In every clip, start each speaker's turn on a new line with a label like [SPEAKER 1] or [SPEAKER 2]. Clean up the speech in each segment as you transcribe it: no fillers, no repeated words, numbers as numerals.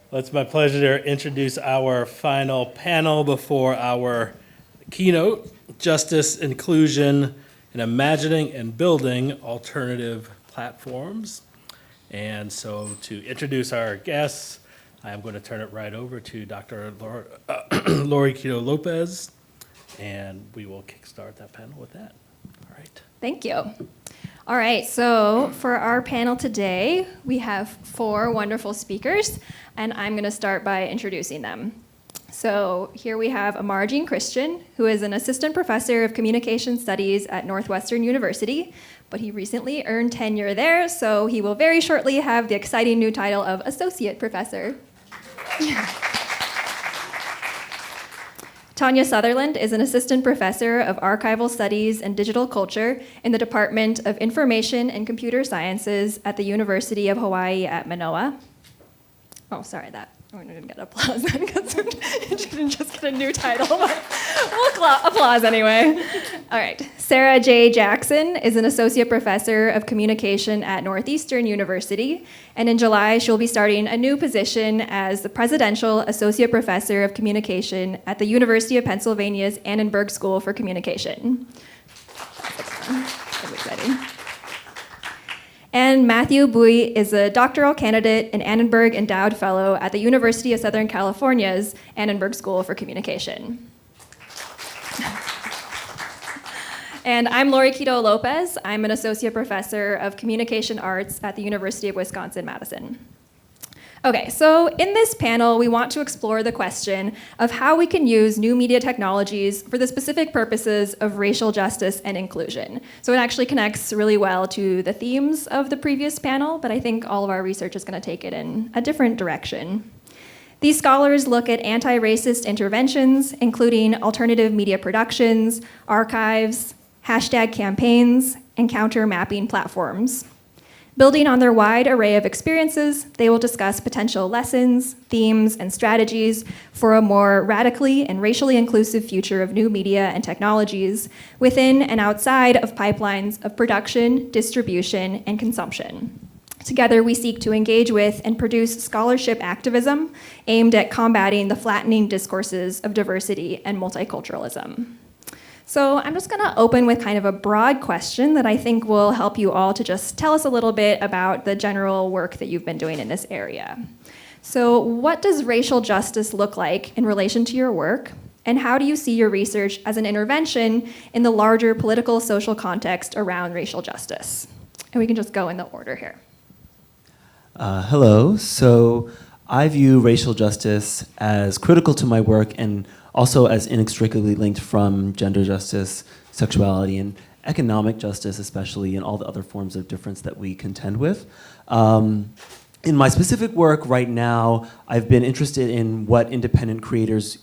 [SPEAKER 1] Well, it's my pleasure to introduce our final panel before our keynote, Justice, Inclusion, and Imagining and Building Alternative Platforms. And so to introduce our guests, I'm going to turn it right over to Dr. Lori Quito Lopez, and we will kickstart that panel with that. All right.
[SPEAKER 2] Thank you. All right, so for our panel today, we have 4 wonderful speakers, and I'm going to start by introducing them. So here we have Amar Jean Christian, who is an assistant professor of communication studies at Northwestern University, but he recently earned tenure there, so he will very shortly have the exciting new title of associate professor. Tanya Sutherland is an assistant professor of archival studies and digital culture in the Department of Information and Computer Sciences at the University of Hawaii at Manoa. Oh, sorry, we didn't get applause then because we didn't just get a new title, but we'll applause anyway. All right, Sarah J. Jackson is an associate professor of communication at Northeastern University, and in July she'll be starting a new position as the presidential associate professor of communication at the University of Pennsylvania's Annenberg School for Communication. That's exciting. And Matthew Bui is a doctoral candidate and Annenberg Endowed Fellow at the University of Southern California's Annenberg School for Communication. And I'm Lori Quito Lopez. I'm an associate professor of communication arts at the University of Wisconsin-Madison. Okay, so in this panel, we want to explore the question of how we can use new media technologies for the specific purposes of racial justice and inclusion. So it actually connects really well to the themes of the previous panel, but I think all of our research is going to take it in a different direction. These scholars look at anti-racist interventions, including alternative media productions, archives, hashtag campaigns, and counter mapping platforms. Building on their wide array of experiences, they will discuss potential lessons, themes, and strategies for a more radically and racially inclusive future of new media and technologies within and outside of pipelines of production, distribution, and consumption. Together, we seek to engage with and produce scholarship activism aimed at combating the flattening discourses of diversity and multiculturalism. So I'm just going to open with kind of a broad question that I think will help you all to just tell us a little bit about the general work that you've been doing in this area. So what does racial justice look like in relation to your work? And how do you see your research as an intervention in the larger political social context around racial justice? And we can just go in the order here.
[SPEAKER 3] Hello. So I view racial justice as critical to my work and also as inextricably linked from gender justice, sexuality, and economic justice, especially, and all the other forms of difference that we contend with. In my specific work right now, I've been interested in what independent creators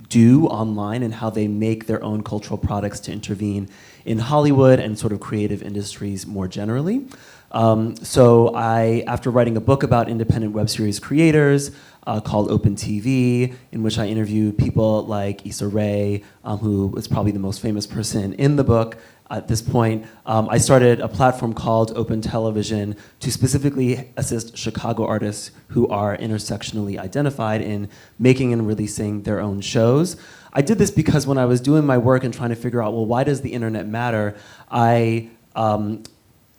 [SPEAKER 3] do online and how they make their own cultural products to intervene in Hollywood and sort of creative industries more generally. So after writing a book about independent web series creators called Open TV, in which I interview people like Issa Rae, who is probably the most famous person in the book at this point, I started a platform called Open Television to specifically assist Chicago artists who are intersectionally identified in making and releasing their own shows. I did this because when I was doing my work and trying to figure out, well, why does the internet matter, I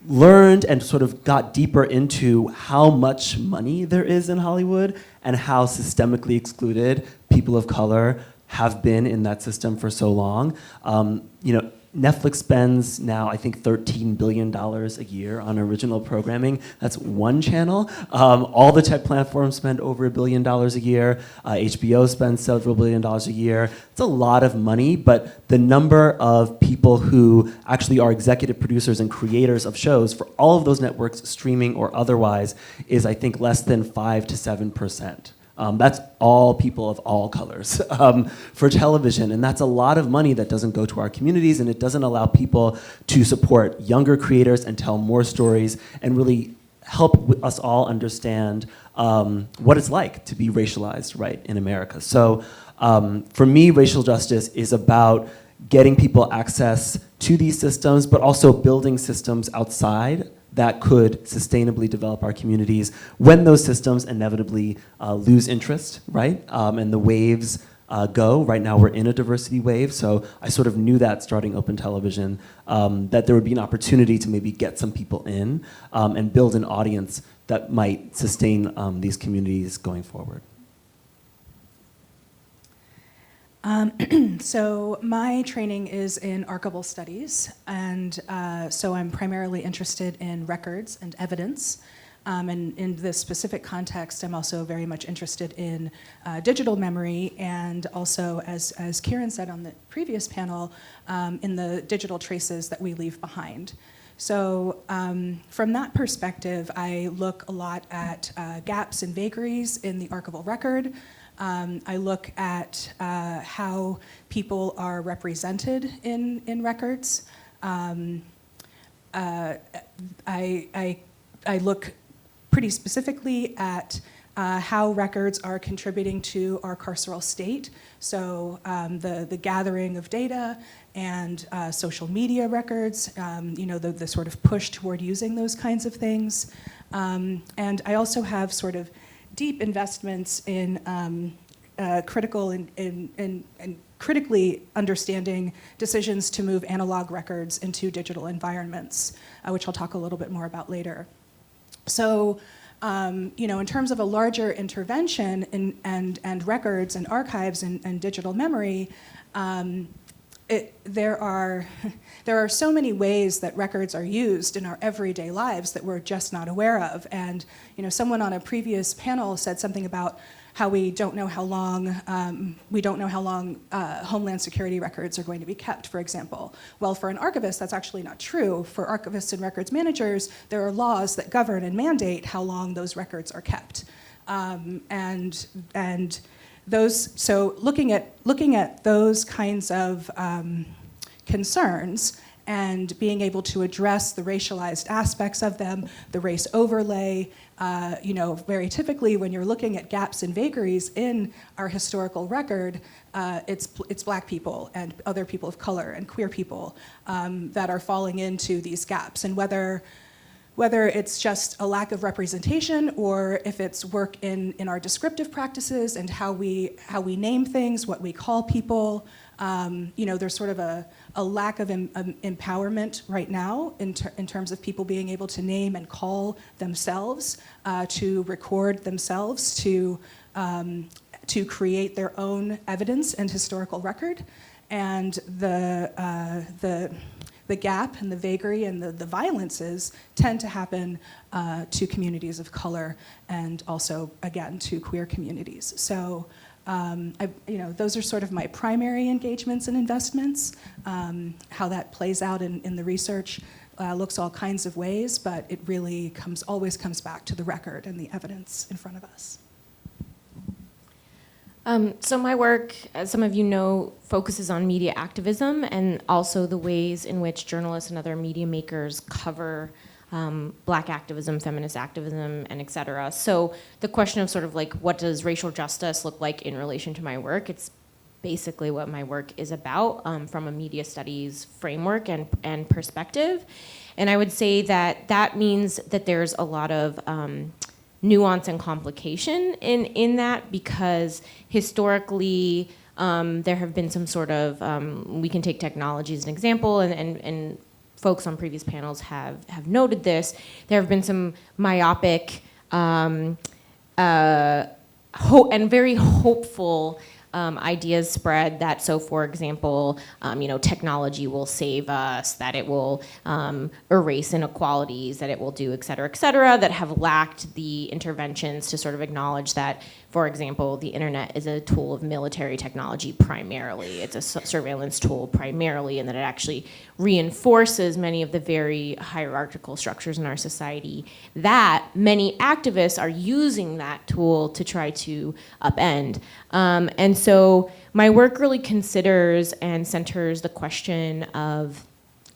[SPEAKER 3] learned and sort of got deeper into how much money there is in Hollywood and how systemically excluded people of color have been in that system for so long. Netflix spends now, I think, $13 billion a year on original programming. That's one channel. All the tech platforms spend over $1 billion a year. HBO spends several $billion a year. It's a lot of money, but the number of people who actually are executive producers and creators of shows for all of those networks, streaming or otherwise, is, I think, less than 5 to 7%. That's all people of all colors for television, and that's a lot of money that doesn't go to our communities, and it doesn't allow people to support younger creators and tell more stories and really help us all understand what it's like to be racialized, right, in America. So for me, racial justice is about getting people access to these systems, but also building systems outside that could sustainably develop our communities when those systems inevitably lose interest, right? And the waves go. Right now we're in a diversity wave, so I sort of knew that starting Open Television, that there would be an opportunity to maybe get some people in and build an audience that might sustain these communities going forward.
[SPEAKER 4] So my training is in Archival Studies, and so I'm primarily interested in records and evidence. And in this specific context, I'm also very much interested in digital memory, and also, as Kieran said on the previous panel, in the digital traces that we leave behind. So from that perspective, I look a lot at gaps and vagaries in the archival record. I look at how people are represented in records. I look pretty specifically at how records are contributing to our carceral state. So the gathering of data and social media records, the sort of push toward using those kinds of things. And I also have sort of deep investments in critical and critically understanding decisions to move analog records into digital environments, which I'll talk a little bit more about later. So, in terms of a larger intervention and records and archives and digital memory, there are so many ways that records are used in our everyday lives that we're just not aware of. And someone on a previous panel said something about how we don't know how long Homeland Security records are going to be kept, for example. Well, for an archivist, that's actually not true. For archivists and records managers, there are laws that govern and mandate how long those records are kept, and those. So looking at those kinds of concerns and being able to address the racialized aspects of them, the race overlay. Very typically when you're looking at gaps and vagaries in our historical record, it's Black people and other people of color and queer people that are falling into these gaps. And whether it's just a lack of representation or if it's work in our descriptive practices and how we name things, what we call people, there's sort of a lack of empowerment right now in terms of people being able to name and call themselves, to record themselves, to create their own evidence and historical record. And the gap and the vagary and the violences tend to happen to communities of color and also, again, to queer communities. So. Those are sort of my primary engagements and investments. How that plays out in the research looks all kinds of ways, but it really always comes back to the record and the evidence in front of us.
[SPEAKER 5] So my work, as some of you know, focuses on media activism and also the ways in which journalists and other media makers cover Black activism, feminist activism, and et cetera. So the question of sort of like, what does racial justice look like in relation to my work? It's basically what my work is about from a media studies framework and perspective. And I would say that means that there's a lot of nuance and complication in that, because historically there have been some sort of, we can take technology as an example, and folks on previous panels have noted this. There have been some myopic and very hopeful ideas spread that, so for example, technology will save us, that it will erase inequalities, that it will do et cetera, that have lacked the interventions to sort of acknowledge that, for example, the internet is a tool of military technology primarily. It's a surveillance tool primarily, and that it actually reinforces many of the very hierarchical structures in our society that many activists are using that tool to try to upend. And so my work really considers and centers the question of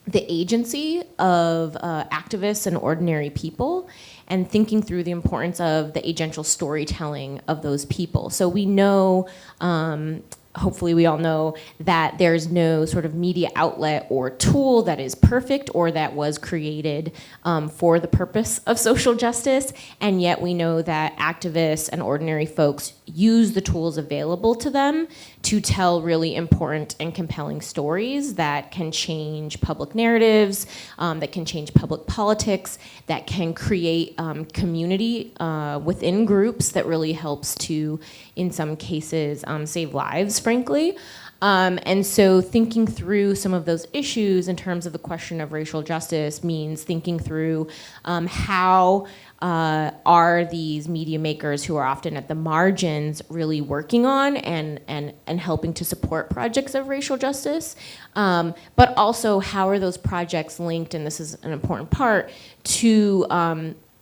[SPEAKER 5] the agency of activists and ordinary people, and thinking through the importance of the agential storytelling of those people. So we know hopefully we all know that there's no sort of media outlet or tool that is perfect or that was created for the purpose of social justice, and yet we know that activists and ordinary folks use the tools available to them to tell really important and compelling stories that can change public narratives, that can change public politics, that can create community within groups that really helps to, in some cases, save lives, frankly. And so thinking through some of those issues in terms of the question of racial justice means thinking through how are these media makers who are often at the margins really working on and helping to support projects of racial justice, but also how are those projects linked, and this is an important part, to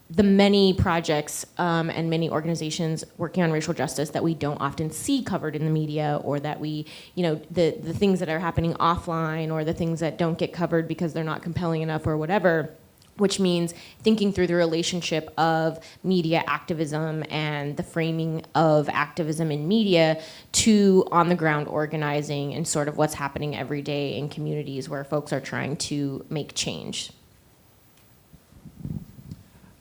[SPEAKER 5] the many projects and many organizations working on racial justice that we don't often see covered in the media, or that we, the things that are happening offline, or the things that don't get covered because they're not compelling enough or whatever, which means thinking through the relationship of media activism and the framing of activism in media to on-the-ground organizing and sort of what's happening every day in communities where folks are trying to make change.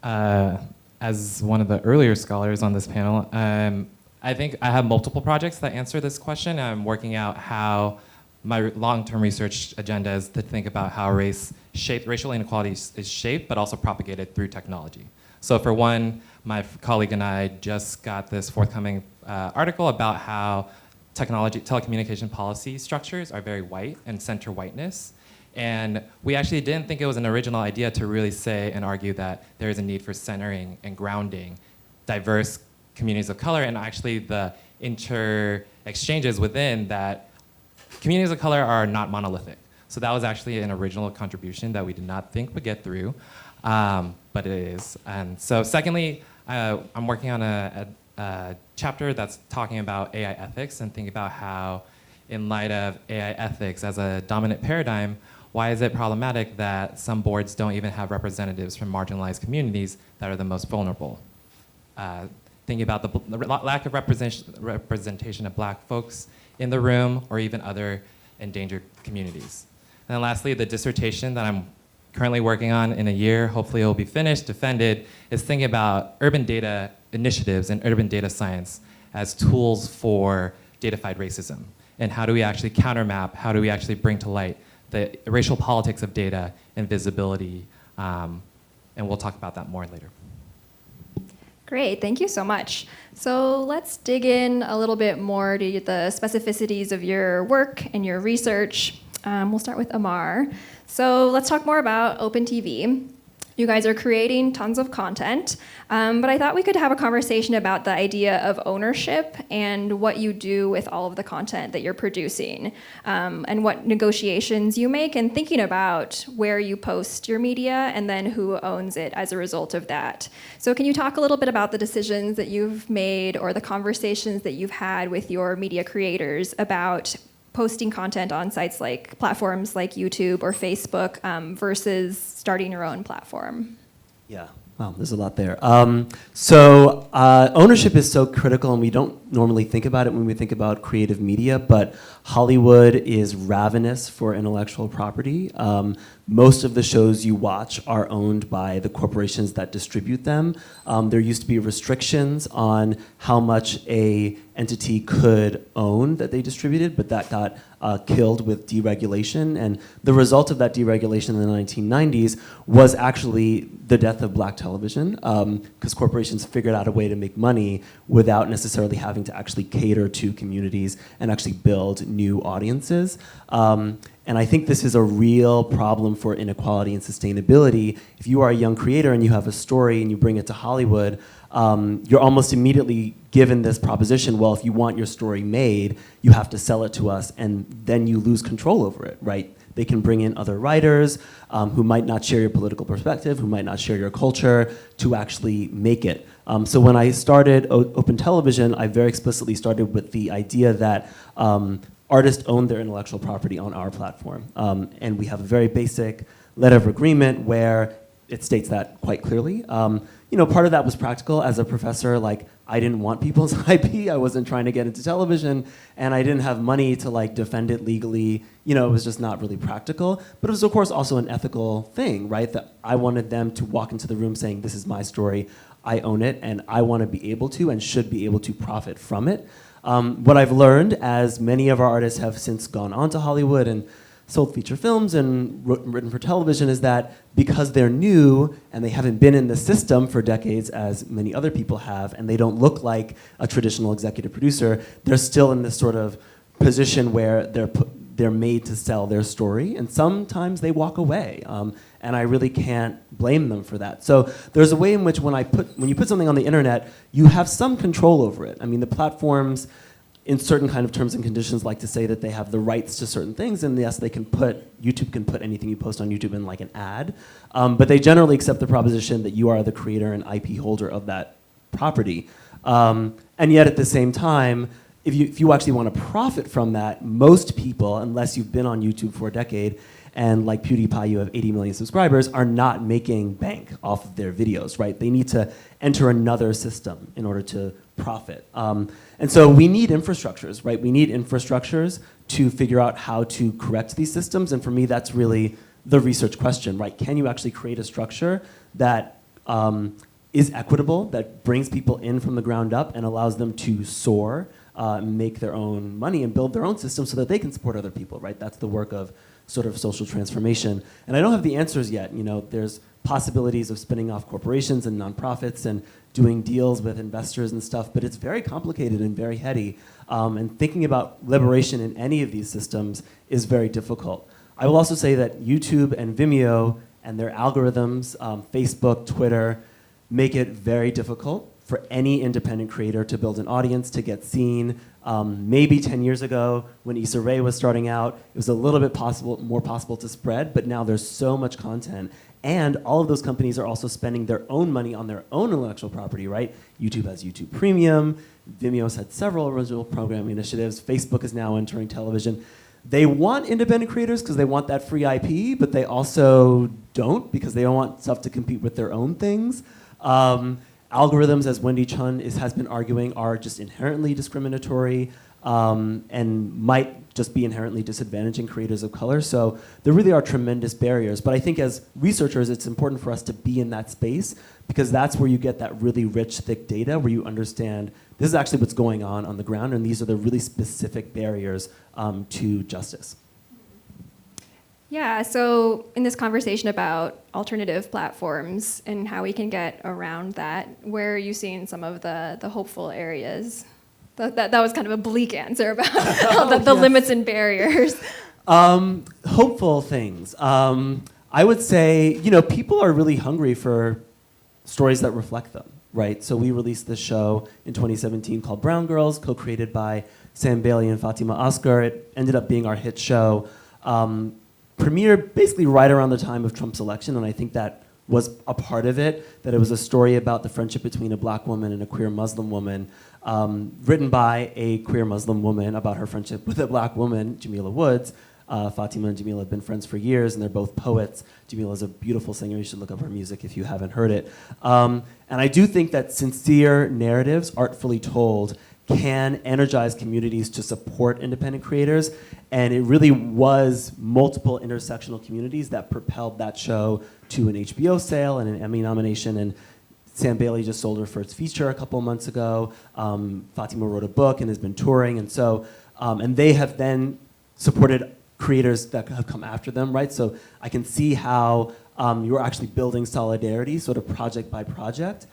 [SPEAKER 6] As one of the earlier scholars on this panel, I think I have multiple projects that answer this question. I'm working out how my long-term research agenda is to think about how racial inequality is shaped, but also propagated through technology. So for one, my colleague and I just got this forthcoming article about how telecommunication policy structures are very white and center whiteness. And we actually didn't think it was an original idea to really say and argue that there is a need for centering and grounding diverse communities of color, and actually the inter-exchanges within that communities of color are not monolithic. So that was actually an original contribution that we did not think would get through, but it is. And so secondly, I'm working on a chapter that's talking about AI ethics and thinking about how, in light of AI ethics as a dominant paradigm, why is it problematic that some boards don't even have representatives from marginalized communities that are the most vulnerable? Thinking about the lack of representation of Black folks in the room, or even other endangered communities. And then lastly, the dissertation that I'm currently working on in a year, hopefully it will be finished, defended, is thinking about urban data initiatives and urban data science as tools for datafied racism. And how do we actually countermap, how do we actually bring to light the racial politics of data and visibility, and we'll talk about that more later.
[SPEAKER 2] Great, thank you so much. So let's dig in a little bit more to the specificities of your work and your research. We'll start with Amar. So let's talk more about OpenTV. You guys are creating tons of content, but I thought we could have a conversation about the idea of ownership and what you do with all of the content that you're producing, and what negotiations you make, and thinking about where you post your media and then who owns it as a result of that. So can you talk a little bit about the decisions that you've made or the conversations that you've had with your media creators about posting content on platforms like YouTube or Facebook versus starting your own platform?
[SPEAKER 3] Yeah, wow, there's a lot there. So ownership is so critical, and we don't normally think about it when we think about creative media, but Hollywood is ravenous for intellectual property. Most of the shows you watch are owned by the corporations that distribute them. There used to be restrictions on how much a entity could own that they distributed, but that got killed with deregulation. And the result of that deregulation in the 1990s was actually the death of Black television, because corporations figured out a way to make money without necessarily having to actually cater to communities and actually build new audiences. And I think this is a real problem for inequality and sustainability. If you are a young creator and you have a story and you bring it to Hollywood, you're almost immediately given this proposition, well, if you want your story made, you have to sell it to us, and then you lose control over it, right? They can bring in other writers who might not share your political perspective, who might not share your culture, to actually make it. So when I started Open Television, I very explicitly started with the idea that artists own their intellectual property on our platform. And we have a very basic letter of agreement where it states that quite clearly. Part of that was practical. As a professor, I didn't want people's IP. I wasn't trying to get into television, and I didn't have money to like defend it legally. You know, it was just not really practical. But it was, of course, also an ethical thing, right? That I wanted them to walk into the room saying, "This is my story. I own it, and I want to be able to and should be able to profit from it." What I've learned, as many of our artists have since gone on to Hollywood and sold feature films and written for television, is that because they're new and they haven't been in the system for decades as many other people have, and they don't look like a traditional executive producer, they're still in this sort of position where they're made to sell their story, and sometimes they walk away. And I really can't blame them for that. So there's a way in which when you put something on the internet, you have some control over it. I mean, the platforms, in certain kind of terms and conditions, like to say that they have the rights to certain things, and yes, YouTube can put anything you post on YouTube in like an ad, but they generally accept the proposition that you are the creator and IP holder of that property. And yet at the same time, if you actually want to profit from that, most people, unless you've been on YouTube for a decade, and like PewDiePie, you have 80 million subscribers, are not making bank off of their videos, right? They need to enter another system in order to profit. And so we need infrastructures, right? We need infrastructures to figure out how to correct these systems. And for me, that's really the research question, right? Can you actually create a structure that is equitable, that brings people in from the ground up and allows them to soar, make their own money and build their own system so that they can support other people, right? That's the work of sort of social transformation. And I don't have the answers yet. You know, there's possibilities of spinning off corporations and nonprofits and doing deals with investors and stuff, but it's very complicated and very heady. And thinking about liberation in any of these systems is very difficult. I will also say that YouTube and Vimeo and their algorithms, Facebook, Twitter, make it very difficult for any independent creator to build an audience, to get seen. Maybe 10 years ago, when Issa Rae was starting out, it was a little bit more possible to spread, but now there's so much content. And all of those companies are also spending their own money on their own intellectual property, right? YouTube has YouTube Premium, Vimeo's had several original programming initiatives, Facebook is now entering television. They want independent creators because they want that free IP, but they also don't because they don't want stuff to compete with their own things. Algorithms, as Wendy Chun has been arguing, are just inherently discriminatory and might just be inherently disadvantaging creators of color. So there really are tremendous barriers. But I think as researchers, it's important for us to be in that space because that's where you get that really rich, thick data where you understand this is actually what's going on the ground, and these are the really specific barriers to justice.
[SPEAKER 2] Yeah, so in this conversation about alternative platforms and how we can get around that, where are you seeing some of the hopeful areas? That was kind of a bleak answer about the limits and barriers.
[SPEAKER 3] Hopeful things. I would say, you know, people are really hungry for stories that reflect them, right? So we released this show in 2017 called Brown Girls, co-created by Sam Bailey and Fatima Oscar. It ended up being our hit show. Premiered basically right around the time of Trump's election, and I think that was a part of it, that it was a story about the friendship between a black woman and a queer Muslim woman, written by a queer Muslim woman about her friendship with a black woman, Jamila Woods. Fatima and Jamila have been friends for years, and they're both poets. Jamila is a beautiful singer. You should look up her music if you haven't heard it. And I do think that sincere narratives, artfully told, can energize communities to support independent creators. And it really was multiple intersectional communities that propelled that show to an HBO sale and an Emmy nomination. And Sam Bailey just sold her first feature a couple months ago. Fatima wrote a book and has been touring. And so, and they have then supported creators that have come after them, right? So I can see how you're actually building solidarity sort of project by project.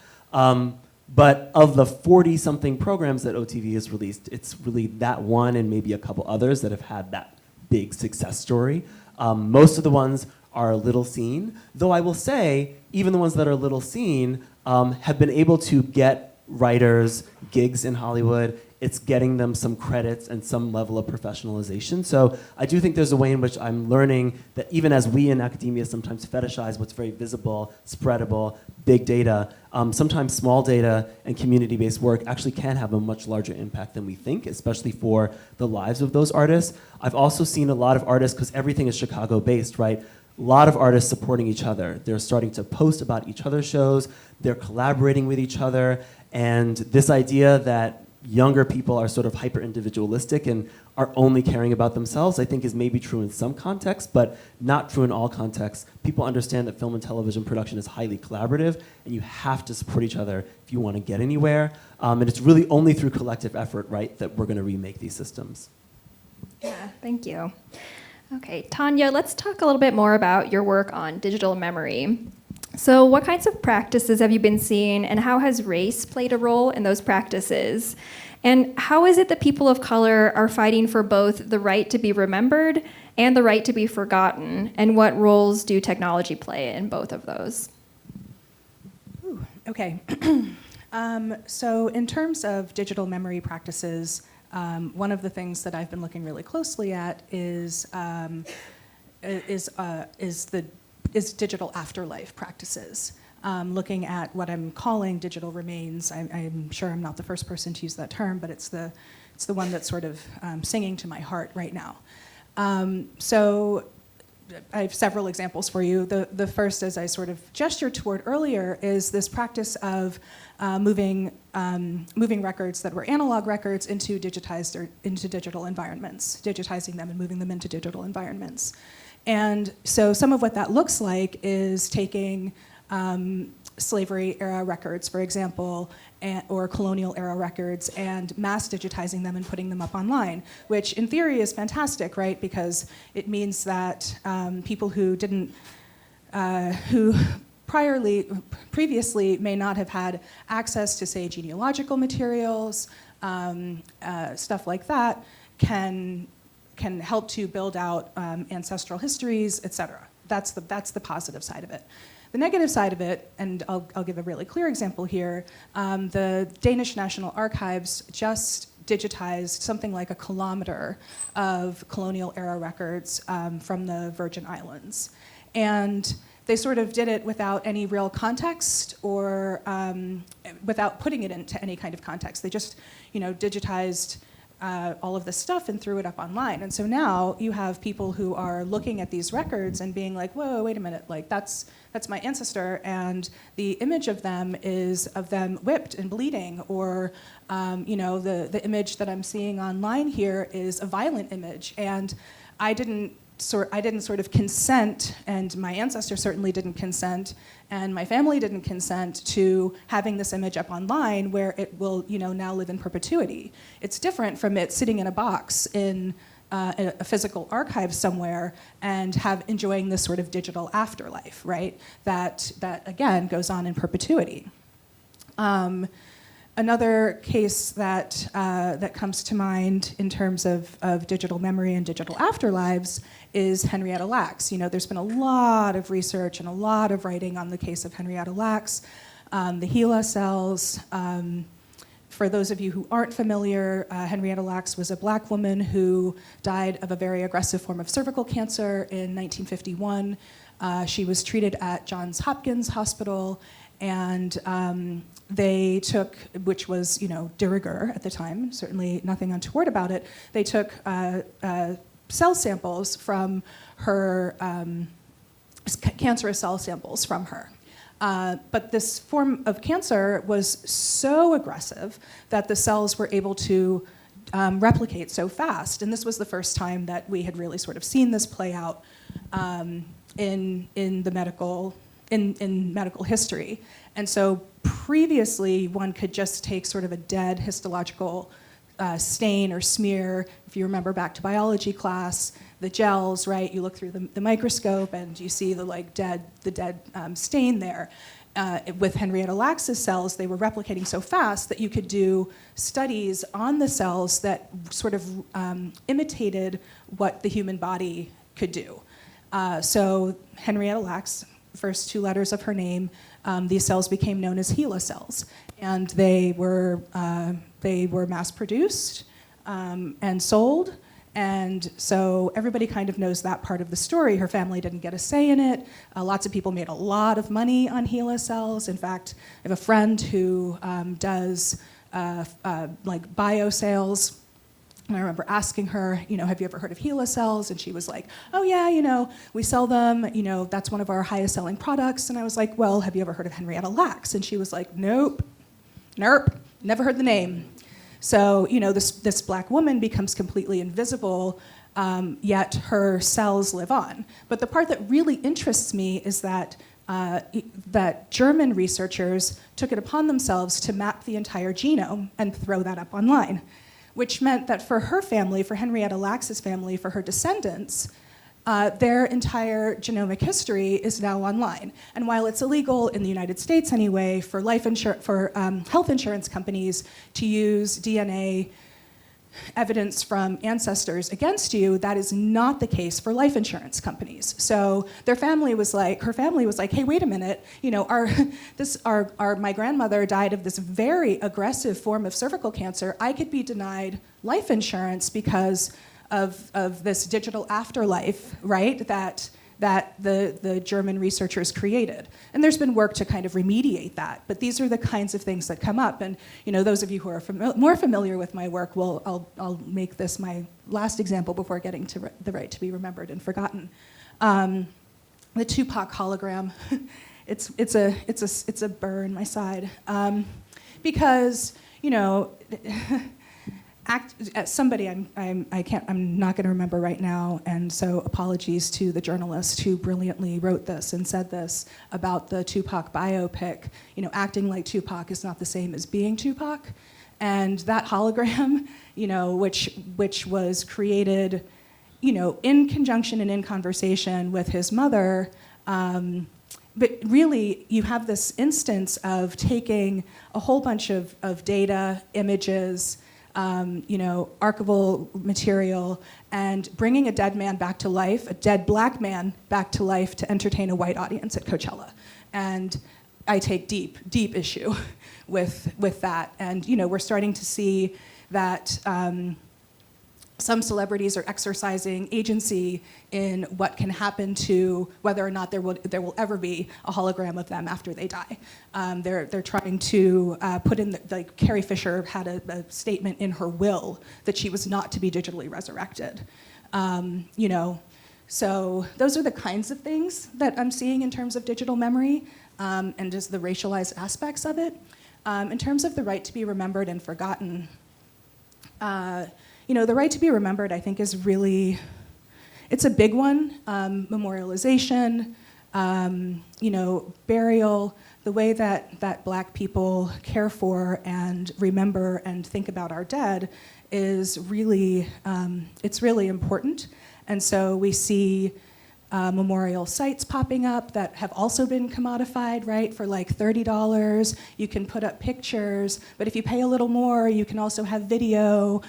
[SPEAKER 3] But of the 40-something programs that OTV has released, it's really that one and maybe a couple others that have had that big success story. Most of the ones are little seen, though I will say, even the ones that are little seen have been able to get writers gigs in Hollywood. It's getting them some credits and some level of professionalization. So I do think there's a way in which I'm learning that even as we in academia sometimes fetishize what's very visible, spreadable, big data, sometimes small data and community-based work actually can have a much larger impact than we think, especially for the lives of those artists. I've also seen a lot of artists, because everything is Chicago-based, right? A lot of artists supporting each other. They're starting to post about each other's shows. They're collaborating with each other. And this idea that younger people are sort of hyper-individualistic and are only caring about themselves, I think is maybe true in some contexts, but not true in all contexts. People understand that film and television production is highly collaborative, and you have to support each other if you want to get anywhere. And it's really only through collective effort, right, that we're going to remake these systems.
[SPEAKER 2] Yeah, thank you. Okay, Tanya, let's talk a little bit more about your work on digital memory. So what kinds of practices have you been seeing, and how has race played a role in those practices? And how is it that people of color are fighting for both the right to be remembered and the right to be forgotten? And what roles do technology play in both of those?
[SPEAKER 4] Ooh, okay. So in terms of digital memory practices, one of the things that I've been looking really closely at is digital afterlife practices. Looking at what I'm calling digital remains. I'm sure I'm not the first person to use that term, but it's the one that's sort of singing to my heart right now. So I have several examples for you. The first, as I sort of gestured toward earlier, is this practice of moving records that were analog records into digital environments, digitizing them and moving them into digital environments. And so some of what that looks like is taking slavery era records, for example, or colonial era records, and mass digitizing them and putting them up online, which in theory is fantastic, right? Because it means that people who previously may not have had access to, say, genealogical materials, stuff like that, can help to build out ancestral histories, et cetera. That's the positive side of it. The negative side of it, and I'll give a really clear example here, the Danish National Archives just digitized something like 1 kilometer of colonial era records from the Virgin Islands. And they sort of did it without any real context or without putting it into any kind of context. They just, digitized all of this stuff and threw it up online. And so now you have people who are looking at these records and being like, whoa, wait a minute, like that's my ancestor, and the image of them is of them whipped and bleeding, or the image that I'm seeing online here is a violent image, and I didn't sort of consent, and my ancestor certainly didn't consent, and my family didn't consent to having this image up online where it will, now live in perpetuity. It's different from it sitting in a box in a physical archive somewhere and enjoying this sort of digital afterlife, right? That again goes on in perpetuity. Another case that comes to mind in terms of digital memory and digital afterlives is Henrietta Lacks. There's been a lot of research and a lot of writing on the case of Henrietta Lacks, the HeLa cells. For those of you who aren't familiar, Henrietta Lacks was a Black woman who died of a very aggressive form of cervical cancer in 1951. She was treated at Johns Hopkins Hospital, and they took, which was, de rigueur at the time, certainly nothing untoward about it, they took cell samples from her, cancerous cell samples from her. But this form of cancer was so aggressive that the cells were able to replicate so fast. And this was the first time that we had really sort of seen this play out in medical history. And so previously, one could just take sort of a dead histological stain or smear. If you remember back to biology class, the gels, right? You look through the microscope and you see the dead stain there. With Henrietta Lacks' cells, they were replicating so fast that you could do studies on the cells that sort of imitated what the human body could do. So Henrietta Lacks, first two letters of her name, these cells became known as HeLa cells, and they were mass-produced and sold. And so everybody kind of knows that part of the story. Her family didn't get a say in it. Lots of people made a lot of money on HeLa cells. In fact, I have a friend who does bio sales. And I remember asking her, have you ever heard of HeLa cells? And she was like, oh yeah, we sell them. That's one of our highest selling products. And I was like, well, have you ever heard of Henrietta Lacks? And she was like, nope. Nerp, never heard the name. So, this black woman becomes completely invisible, yet her cells live on. But the part that really interests me is that German researchers took it upon themselves to map the entire genome and throw that up online, which meant that for her family, for Henrietta Lacks' family, for her descendants, their entire genomic history is now online. And while it's illegal in the United States anyway for health insurance companies to use DNA evidence from ancestors against you, that is not the case for life insurance companies. So her family was like, hey, wait a minute, my grandmother died of this very aggressive form of cervical cancer. I could be denied life insurance because of this digital afterlife, right, that the German researchers created. And there's been work to kind of remediate that, but these are the kinds of things that come up. And those of you who are more familiar with my work, I'll make this my last example before getting to the right to be remembered and forgotten. The Tupac hologram, it's a burr in my side, because somebody I'm not going to remember right now, and so apologies to the journalist who brilliantly wrote this and said this about the Tupac biopic. Acting like Tupac is not the same as being Tupac, and that hologram, which was created, in conjunction and in conversation with his mother. But really, you have this instance of taking a whole bunch of data, images, archival material, and bringing a dead man back to life, a dead black man back to life to entertain a white audience at Coachella. And I take deep issue with that. And we're starting to see that some celebrities are exercising agency in what can happen to whether or not there will ever be a hologram of them after they die. They're trying to put in, like Carrie Fisher had a statement in her will that she was not to be digitally resurrected. So those are the kinds of things that I'm seeing in terms of digital memory and just the racialized aspects of it. In terms of the right to be remembered and forgotten, the right to be remembered, I think, is really, it's a big one. Memorialization, burial, the way that Black people care for and remember and think about our dead is really, it's really important. And so we see memorial sites popping up that have also been commodified, right? For like $30, you can put up pictures, but if you pay a little more, you can also have video.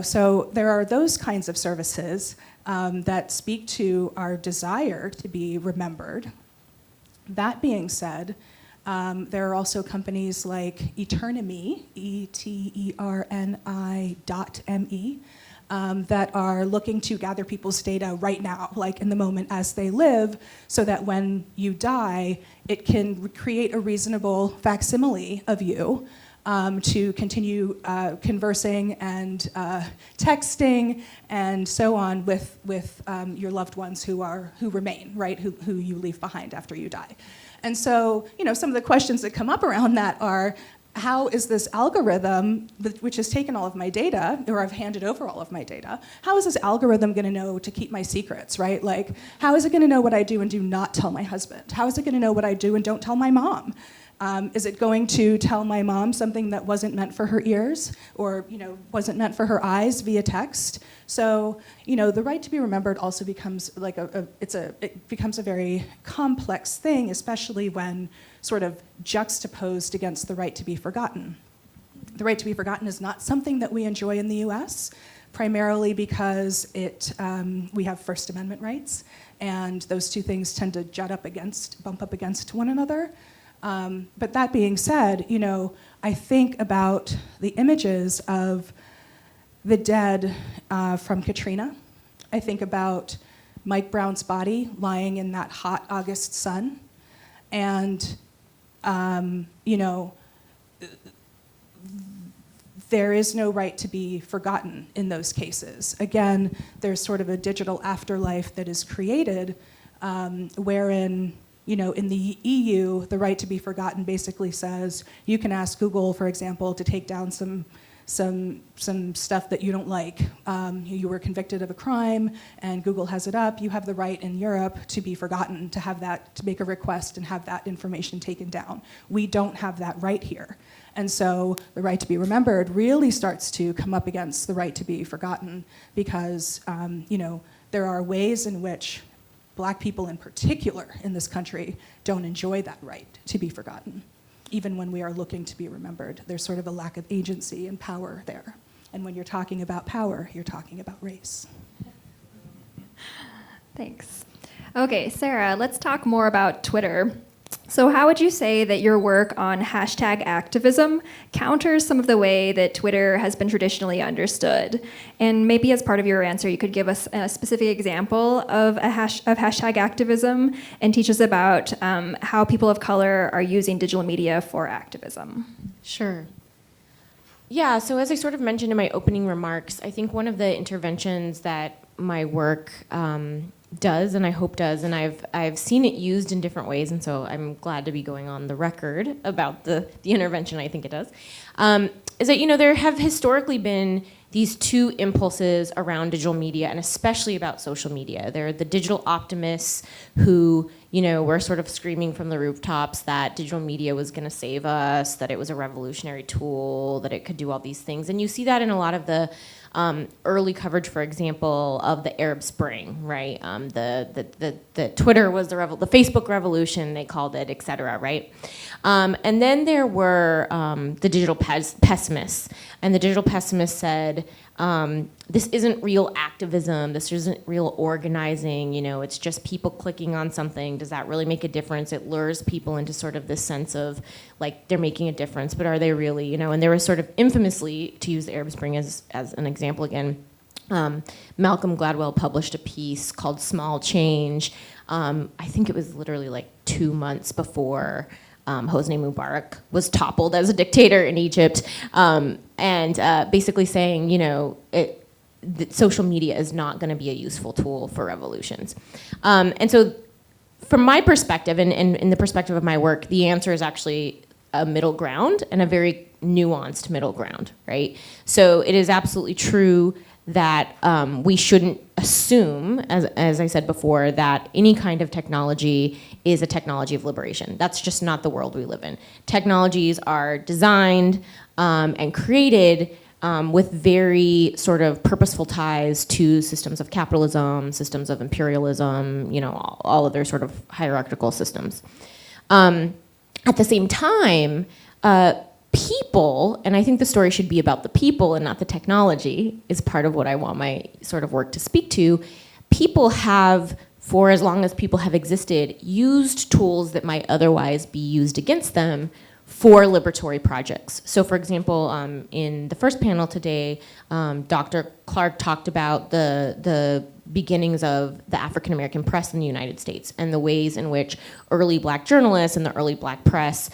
[SPEAKER 4] So there are those kinds of services that speak to our desire to be remembered. That being said, there are also companies like Eterni.me, ETERNI.me, that are looking to gather people's data right now, like in the moment as they live, so that when you die, it can create a reasonable facsimile of you to continue conversing and texting and so on with your loved ones who remain, right, who you leave behind after you die. And so, some of the questions that come up around that are, how is this algorithm, which has taken all of my data, or I've handed over all of my data, how is this algorithm going to know to keep my secrets, right? Like, how is it going to know what I do and do not tell my husband? How is it going to know what I do and don't tell my mom? Is it going to tell my mom something that wasn't meant for her ears, or wasn't meant for her eyes via text? So the right to be remembered also becomes like it becomes a very complex thing, especially when sort of juxtaposed against the right to be forgotten. The right to be forgotten is not something that we enjoy in the U.S., primarily because we have First Amendment rights, and those two things tend to bump up against one another. But that being said, I think about the images of the dead from Katrina. I think about Mike Brown's body lying in that hot August sun. And, there is no right to be forgotten in those cases. Again, there's sort of a digital afterlife that is created wherein In the EU, the right to be forgotten basically says you can ask Google, for example, to take down some stuff that you don't like. You were convicted of a crime and Google has it up. You have the right in Europe to be forgotten, to have that, to make a request and have that information taken down. We don't have that right here. And so the right to be remembered really starts to come up against the right to be forgotten because, there are ways in which Black people in particular in this country don't enjoy that right to be forgotten. Even when we are looking to be remembered, there's sort of a lack of agency and power there. And when you're talking about power, you're talking about race.
[SPEAKER 2] Thanks. Okay, Sarah, let's talk more about Twitter. So how would you say that your work on hashtag activism counters some of the way that Twitter has been traditionally understood? And maybe as part of your answer, you could give us a specific example of hashtag activism and teach us about how people of color are using digital media for activism.
[SPEAKER 5] Sure. Yeah, so as I sort of mentioned in my opening remarks, I think one of the interventions that my work does, and I hope does, and I've seen it used in different ways, and so I'm glad to be going on the record about the intervention I think it does, is that there have historically been these two impulses around digital media, and especially about social media. There are the digital optimists who were sort of screaming from the rooftops that digital media was going to save us, that it was a revolutionary tool, that it could do all these things, and you see that in a lot of the early coverage, for example, of the Arab Spring, right? The Twitter was the Facebook revolution, they called it, et cetera, right? And then there were the digital pessimists, and the digital pessimists said, this isn't real activism, this isn't real organizing, it's just people clicking on something. Does that really make a difference? It lures people into sort of this sense of like they're making a difference, but are they really, And there was sort of infamously, to use the Arab Spring as an example again, Malcolm Gladwell published a piece called Small Change. I think it was literally like 2 months before Hosni Mubarak was toppled as a dictator in Egypt, and basically saying, that social media is not going to be a useful tool for revolutions. And so from my perspective, and in the perspective of my work, the answer is actually a middle ground, and a very nuanced middle ground, right? So it is absolutely true that we shouldn't assume, as I said before, that any kind of technology is a technology of liberation. That's just not the world we live in. Technologies are designed and created with very sort of purposeful ties to systems of capitalism, systems of imperialism, all of their sort of hierarchical systems. At the same time, people, and I think the story should be about the people and not the technology, is part of what I want my sort of work to speak to. People have, for as long as people have existed, used tools that might otherwise be used against them for liberatory projects. So for example, in the first panel today, Dr. Clark talked about the beginnings of the African American press in the United States and the ways in which early Black journalists and the early Black press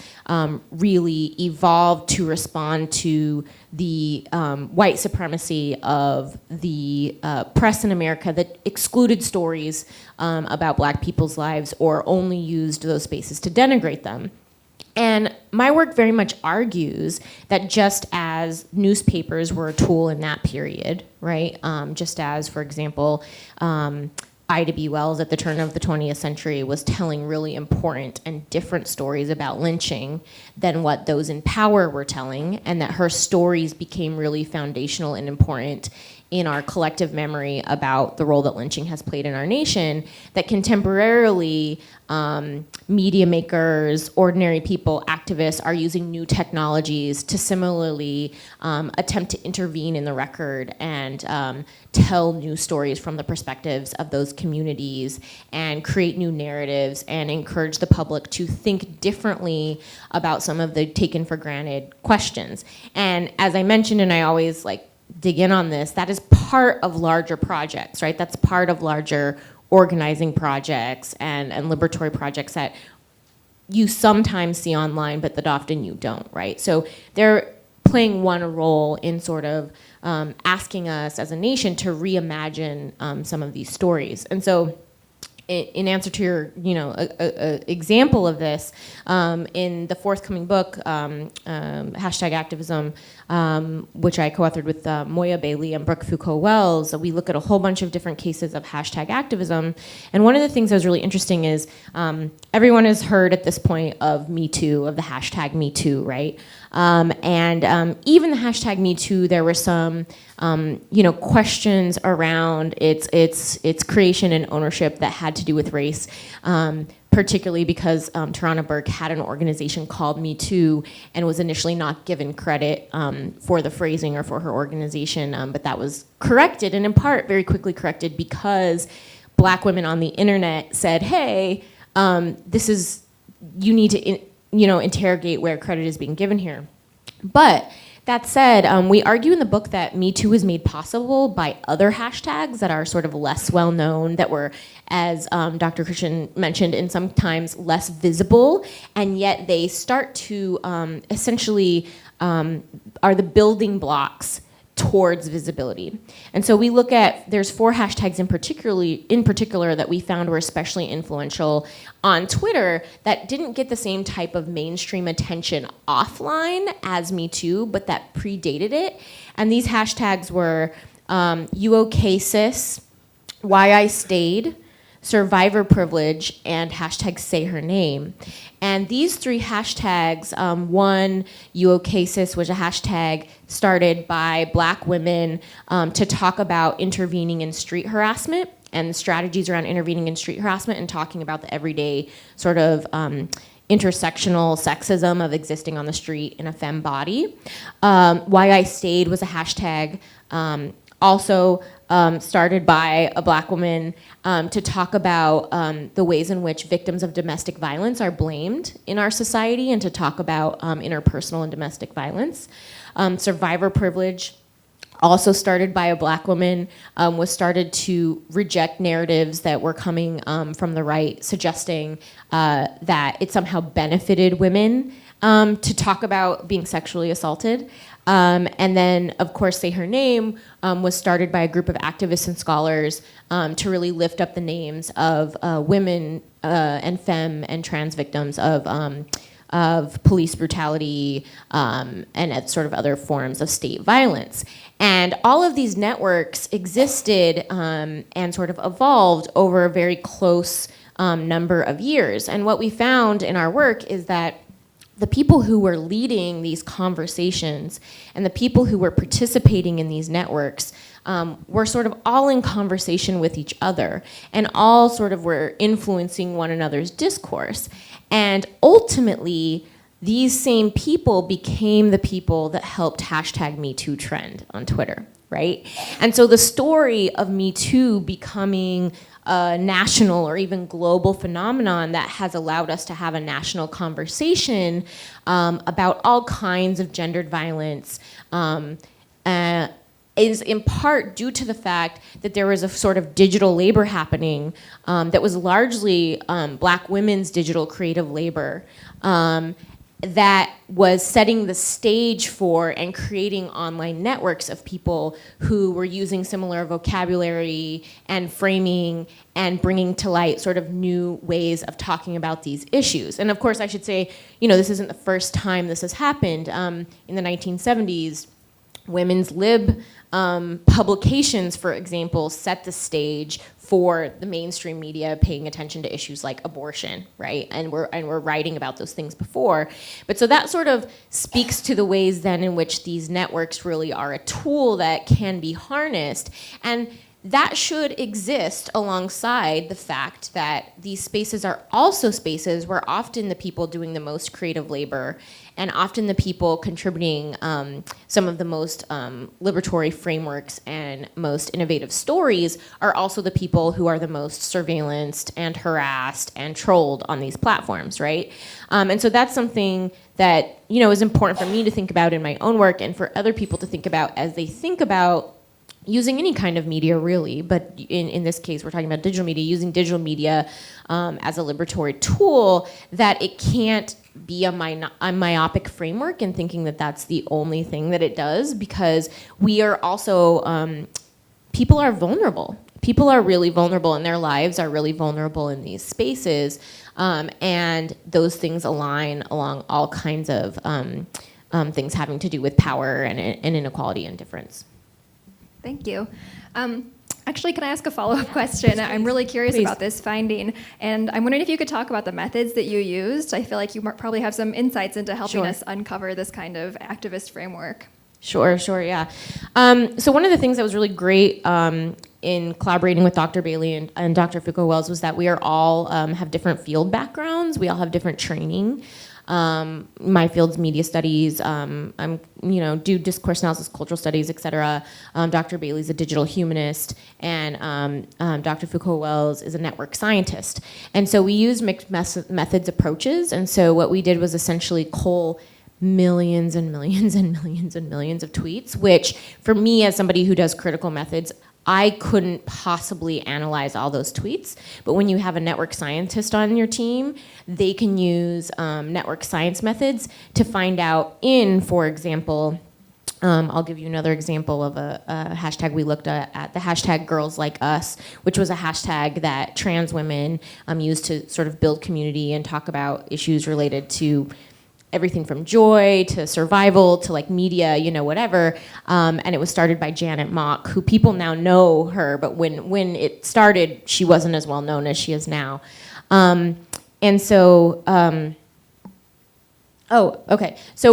[SPEAKER 5] really evolved to respond to the white supremacy of the press in America that excluded stories about Black people's lives or only used those spaces to denigrate them. And my work very much argues that just as newspapers were a tool in that period, right? Just as, for example, Ida B. Wells at the turn of the 20th century was telling really important and different stories about lynching than what those in power were telling, and that her stories became really foundational and important in our collective memory about the role that lynching has played in our nation, that contemporarily media makers, ordinary people, activists are using new technologies to similarly attempt to intervene in the record and tell new stories from the perspectives of those communities and create new narratives and encourage the public to think differently about some of the taken for granted questions. And as I mentioned, and I always dig in on this, that is part of larger projects, right? That's part of larger organizing projects and liberatory projects that you sometimes see online, but that often you don't, right? So they're playing one role in sort of asking us as a nation to reimagine some of these stories. And so in answer to your, a example of this, in the forthcoming book, hashtag Activism, which I co-authored with Moya Bailey and Brooke Foucault-Wells, we look at a whole bunch of different cases of hashtag activism. And one of the things that was really interesting is everyone has heard at this point of Me Too, of the hashtag Me Too, right? Even the hashtag Me Too, there were some questions around its creation and ownership that had to do with race, particularly because Tarana Burke had an organization called Me Too and was initially not given credit for the phrasing or for her organization, but that was corrected, and in part very quickly corrected because Black women on the internet said, hey, you need to interrogate where credit is being given here. But that said, we argue in the book that Me Too was made possible by other hashtags that are sort of less well known, that were, as Dr. Christian mentioned, and sometimes less visible, and yet they start to essentially are the building blocks towards visibility. And so we look at, there's 4 hashtags in particular that we found were especially influential on Twitter that didn't get the same type of mainstream attention offline as Me Too, but that predated it. And these hashtags were You OK Sis, Why I Stayed, Survivor Privilege, and hashtag Say Her Name. And these 3 hashtags, one, You OK Sis, was a hashtag started by Black women to talk about intervening in street harassment and strategies around intervening in street harassment and talking about the everyday sort of intersectional sexism of existing on the street in a femme body. Why I Stayed was a hashtag also started by a Black woman to talk about the ways in which victims of domestic violence are blamed in our society and to talk about interpersonal and domestic violence. Survivor Privilege, also started by a Black woman, was started to reject narratives that were coming from the right, suggesting that it somehow benefited women to talk about being sexually assaulted. And then, of course, Say Her Name was started by a group of activists and scholars to really lift up the names of women and femme and trans victims of police brutality and sort of other forms of state violence. And all of these networks existed and sort of evolved over a very close number of years. And what we found in our work is that the people who were leading these conversations and the people who were participating in these networks were sort of all in conversation with each other and all sort of were influencing one another's discourse. And ultimately, these same people became the people that helped hashtag Me Too trend on Twitter, right? And so the story of Me Too becoming a national or even global phenomenon that has allowed us to have a national conversation about all kinds of gendered violence is in part due to the fact that there was a sort of digital labor happening that was largely Black women's digital creative labor that was setting the stage for and creating online networks of people who were using similar vocabulary and framing and bringing to light sort of new ways of talking about these issues. And of course, I should say, this isn't the first time this has happened. In the 1970s, women's lib publications, for example, set the stage for the mainstream media paying attention to issues like abortion, right? And we're writing about those things before. But so that sort of speaks to the ways then in which these networks really are a tool that can be harnessed. And that should exist alongside the fact that these spaces are also spaces where often the people doing the most creative labor and often the people contributing some of the most liberatory frameworks and most innovative stories are also the people who are the most surveillanced and harassed and trolled on these platforms, right? And so that's something that is important for me to think about in my own work and for other people to think about as they think about using any kind of media, really, but in this case, we're talking about digital media, using digital media as a liberatory tool, that it can't be a myopic framework and thinking that that's the only thing that it does, because we are also, people are vulnerable. people are really vulnerable and their lives are really vulnerable in these spaces, and those things align along all kinds of things having to do with power and inequality and difference.
[SPEAKER 2] Thank you. Actually, can I ask a follow-up question? I'm really curious about this finding, and I'm wondering if you could talk about the methods that you used. I feel like you probably have some insights into helping us uncover this kind of activist framework.
[SPEAKER 5] Sure, yeah. So one of the things that was really great in collaborating with Dr. Bailey and Dr. Foucault-Wells was that we are all have different field backgrounds. We all have different training. My field's media studies. I'm, do discourse analysis, cultural studies, et cetera. Dr. Bailey's a digital humanist, and Dr. Foucault-Wells is a network scientist. And so we used mixed methods approaches. And so what we did was essentially cull millions and millions and millions and millions of tweets, which for me as somebody who does critical methods, I couldn't possibly analyze all those tweets, but when you have a network scientist on your team, they can use network science methods to find out for example, I'll give you another example of a hashtag we looked at the hashtag Girls Like Us, which was a hashtag that trans women used to sort of build community and talk about issues related to everything from joy to survival to like media, whatever. And it was started by Janet Mock, who people now know her, but when it started, she wasn't as well known as she is now. So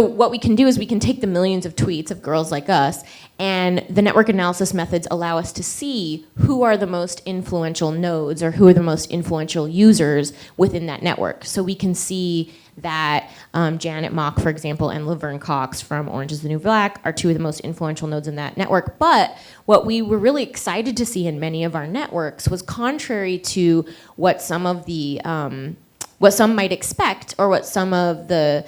[SPEAKER 5] what we can do is we can take the millions of tweets of Girls Like Us, and the network analysis methods allow us to see who are the most influential nodes or who are the most influential users within that network. So we can see that Janet Mock, for example, and Laverne Cox from Orange is the New Black are two of the most influential nodes in that network. But what we were really excited to see in many of our networks was contrary to what some of the what some might expect, or what some of the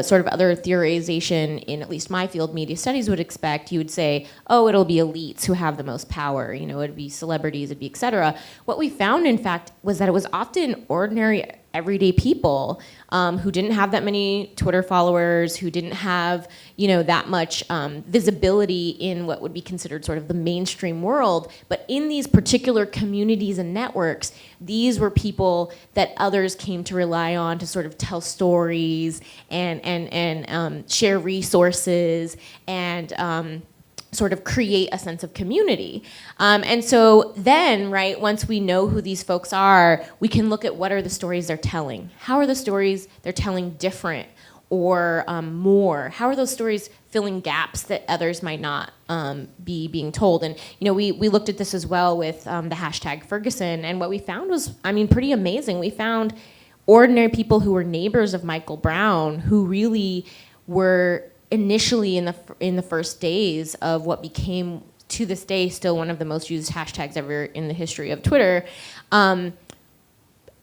[SPEAKER 5] sort of other theorization in at least my field, media studies, would expect. You would say, oh, it'll be elites who have the most power, it'd be celebrities, it'd be et cetera. What we found, in fact, was that it was often ordinary, everyday people who didn't have that many Twitter followers, who didn't have, that much visibility in what would be considered sort of the mainstream world. But in these particular communities and networks, these were people that others came to rely on to sort of tell stories and share resources and sort of create a sense of community. And so then, right, once we know who these folks are, we can look at what are the stories they're telling. How are the stories they're telling different or more? How are those stories filling gaps that others might not be being told? And we looked at this as well with the hashtag Ferguson, and what we found was, pretty amazing. We found ordinary people who were neighbors of Michael Brown, who really were initially in the first days of what became, to this day, still one of the most used hashtags ever in the history of Twitter,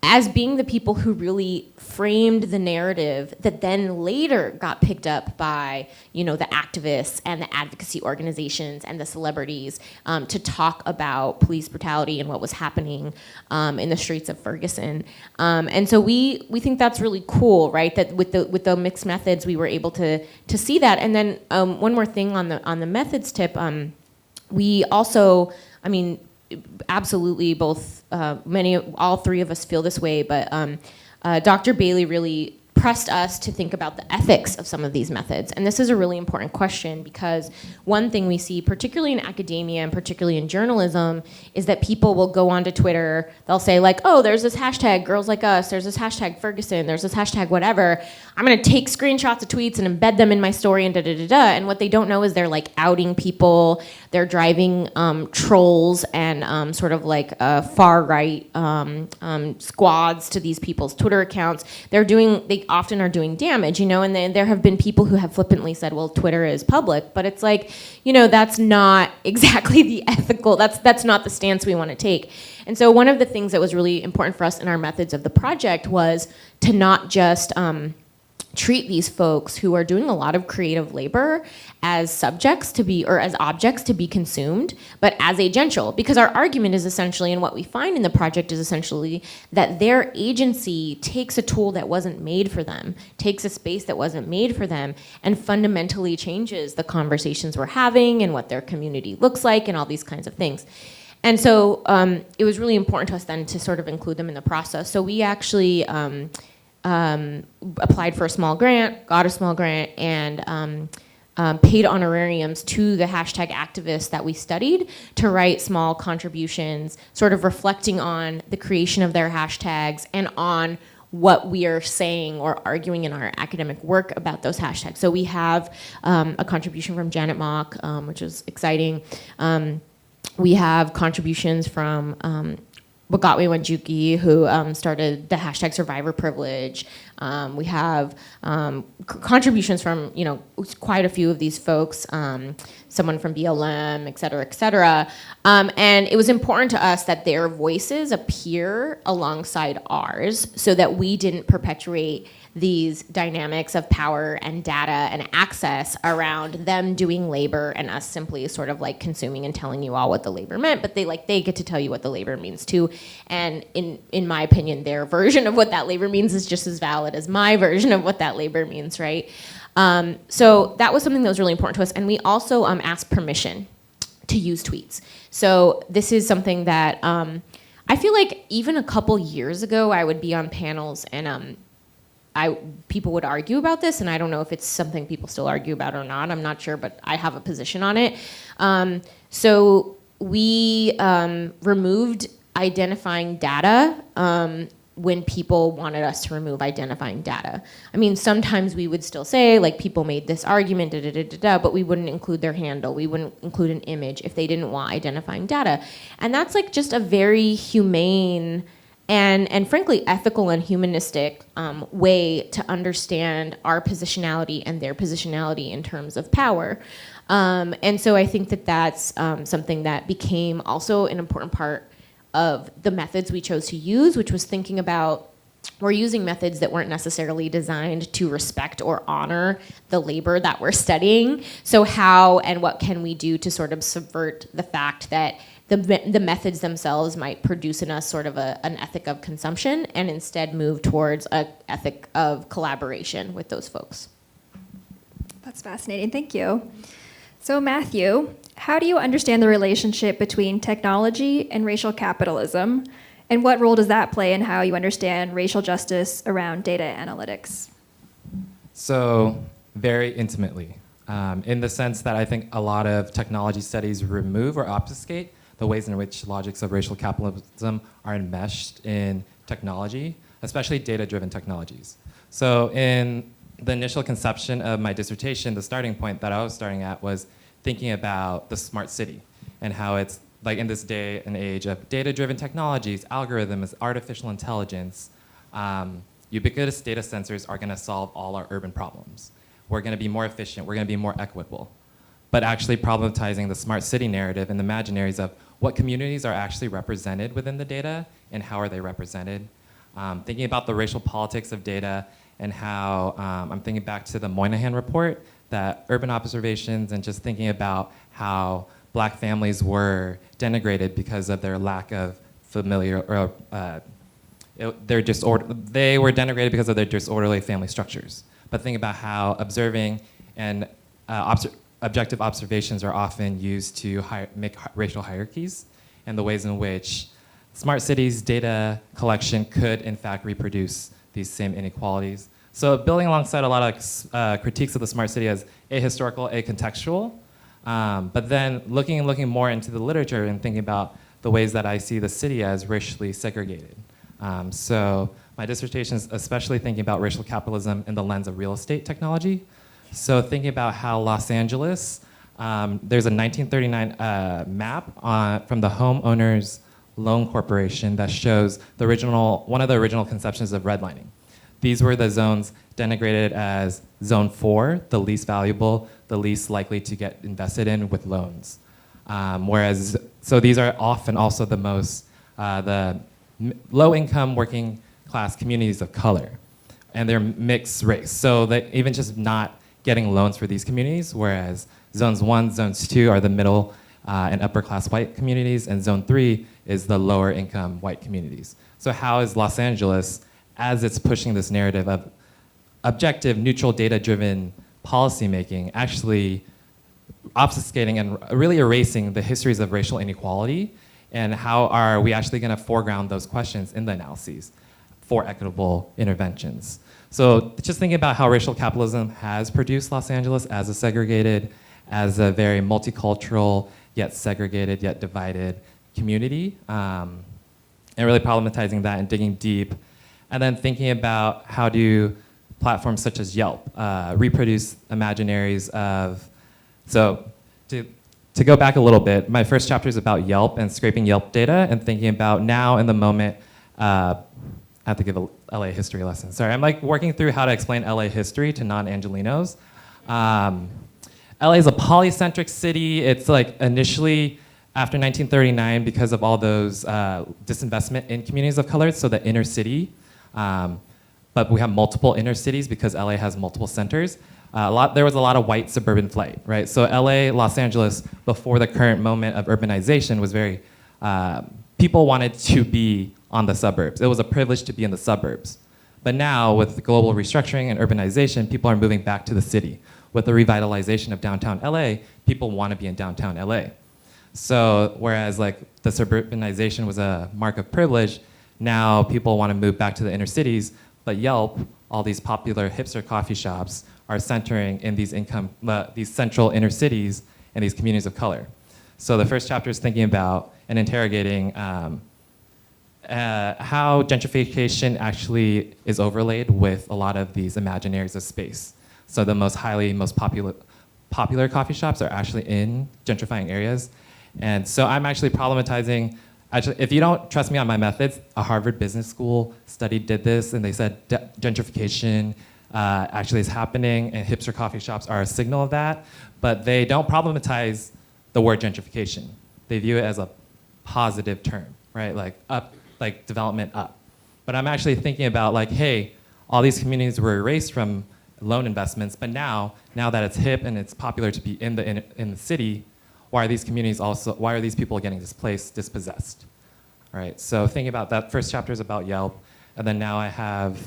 [SPEAKER 5] as being the people who really framed the narrative that then later got picked up by, the activists and the advocacy organizations and the celebrities to talk about police brutality and what was happening in the streets of Ferguson. And so we think that's really cool, right? That with the mixed methods, we were able to see that. And then one more thing on the methods tip, we also, absolutely both all three of us feel this way, but Dr. Bailey really pressed us to think about the ethics of some of these methods. And this is a really important question, because one thing we see, particularly in academia and particularly in journalism, is that people will go onto Twitter, they'll say like, oh, there's this hashtag Girls Like Us, there's this hashtag Ferguson, there's this hashtag whatever. I'm gonna take screenshots of tweets and embed them in my story and da-da-da-da. And what they don't know is they're like outing people, they're driving trolls and sort of like far-right squads to these people's Twitter accounts. They often are doing damage, and then there have been people who have flippantly said, well, Twitter is public, but it's like, that's not exactly the ethical, that's not the stance we want to take. And so one of the things that was really important for us in our methods of the project was to not just treat these folks who are doing a lot of creative labor as subjects to be, or as objects to be consumed, but as agential. Because our argument is essentially, and what we find in the project is essentially, that their agency takes a tool that wasn't made for them, takes a space that wasn't made for them, and fundamentally changes the conversations we're having and what their community looks like and all these kinds of things. And so it was really important to us then to sort of include them in the process. So we actually applied for a small grant, got a small grant, and paid honorariums to the hashtag activists that we studied to write small contributions, sort of reflecting on the creation of their hashtags and on what we are saying or arguing in our academic work about those hashtags. So we have a contribution from Janet Mock, which is exciting. We have contributions from Bogatwe Wanjuki, who started the hashtag Survivor Privilege. We have contributions from, quite a few of these folks, someone from BLM, et cetera, et cetera. And it was important to us that their voices appear alongside ours so that we didn't perpetuate these dynamics of power and data and access around them doing labor and us simply sort of like consuming and telling you all what the labor meant, but they get to tell you what the labor means too. And in my opinion, their version of what that labor means is just as valid as my version of what that labor means, right? So that was something that was really important to us. And we also asked permission to use tweets. So this is something that I feel like even a couple years ago, I would be on panels and people would argue about this, and I don't know if it's something people still argue about or not. I'm not sure, but I have a position on it. So we removed identifying data when people wanted us to remove identifying data. I mean, sometimes we would still say, like, people made this argument, but we wouldn't include their handle. We wouldn't include an image if they didn't want identifying data. And that's like just a very humane and frankly ethical and humanistic way to understand our positionality and their positionality in terms of power. And so I think that that's something that became also an important part of the methods we chose to use, which was thinking about we're using methods that weren't necessarily designed to respect or honor the labor that we're studying. So how and what can we do to sort of subvert the fact that the methods themselves might produce in us sort of an ethic of consumption and instead move towards an ethic of collaboration with those folks.
[SPEAKER 2] That's fascinating, thank you. So Matthew, how do you understand the relationship between technology and racial capitalism? And what role does that play in how you understand racial justice around data analytics?
[SPEAKER 6] So very intimately, in the sense that I think a lot of technology studies remove or obfuscate the ways in which logics of racial capitalism are enmeshed in technology, especially data-driven technologies. So in the initial conception of my dissertation, the starting point that I was starting at was thinking about the smart city and how it's like in this day and age of data-driven technologies, algorithms, artificial intelligence, ubiquitous data sensors are gonna solve all our urban problems. We're gonna be more efficient, we're gonna be more equitable. But actually problematizing the smart city narrative and the imaginaries of what communities are actually represented within the data and how are they represented. Thinking about the racial politics of data and how, I'm thinking back to the Moynihan report, that urban observations and just thinking about how Black families were denigrated because of their lack of familiar, or they were denigrated because of their disorderly family structures. But think about how observing and objective observations are often used to make racial hierarchies, and the ways in which smart cities data collection could in fact reproduce these same inequalities. So building alongside a lot of critiques of the smart city as ahistorical, acontextual, but then looking more into the literature and thinking about the ways that I see the city as racially segregated. So my dissertation is especially thinking about racial capitalism in the lens of real estate technology. So thinking about how Los Angeles, there's a 1939 map from the Homeowners Loan Corporation that shows one of the original conceptions of redlining. These were the zones denigrated as zone 4, the least valuable, the least likely to get invested in with loans. So these are often also the most, the low-income working class communities of color, and they're mixed race. So that even just not getting loans for these communities, whereas zones 1, zones 2 are the middle and upper class white communities, and zone 3 is the lower income white communities. So how is Los Angeles, as it's pushing this narrative of objective, neutral, data-driven policymaking, actually obfuscating and really erasing the histories of racial inequality And how are we actually going to foreground those questions in the analyses for equitable interventions? So just thinking about how racial capitalism has produced Los Angeles as a segregated, as a very multicultural, yet segregated, yet divided community, and really problematizing that and digging deep. And then thinking about how do platforms such as Yelp reproduce imaginaries of, so to go back a little bit, my first chapter is about Yelp and scraping Yelp data and thinking about now in the moment, I have to give a LA history lesson. Sorry, I'm like working through how to explain LA history to non-Angelinos. LA is a polycentric city. It's like initially after 1939 because of all those disinvestment in communities of color, so the inner city. But we have multiple inner cities because LA has multiple centers. There was a lot of white suburban flight, right? So LA, Los Angeles, before the current moment of urbanization was very, people wanted to be on the suburbs. It was a privilege to be in the suburbs. But now with the global restructuring and urbanization, people are moving back to the city. With the revitalization of downtown LA, people want to be in downtown LA. So whereas like the suburbanization was a mark of privilege, now people want to move back to the inner cities, but Yelp, all these popular hipster coffee shops are centering in these these central inner cities and these communities of color. So the first chapter is thinking about and interrogating how gentrification actually is overlaid with a lot of these imaginaries of space. So the most popular coffee shops are actually in gentrifying areas. And so I'm actually problematizing, if you don't trust me on my methods, a Harvard Business School study did this, and they said gentrification actually is happening, and hipster coffee shops are a signal of that, but they don't problematize the word gentrification. They view it as a positive term, right? Like up, like development up. But I'm actually thinking about like, hey, all these communities were erased from loan investments, but now that it's hip and it's popular to be in the city, why are these communities also, why are these people getting displaced, dispossessed? All right, so thinking about that, first chapter is about Yelp, and then now I have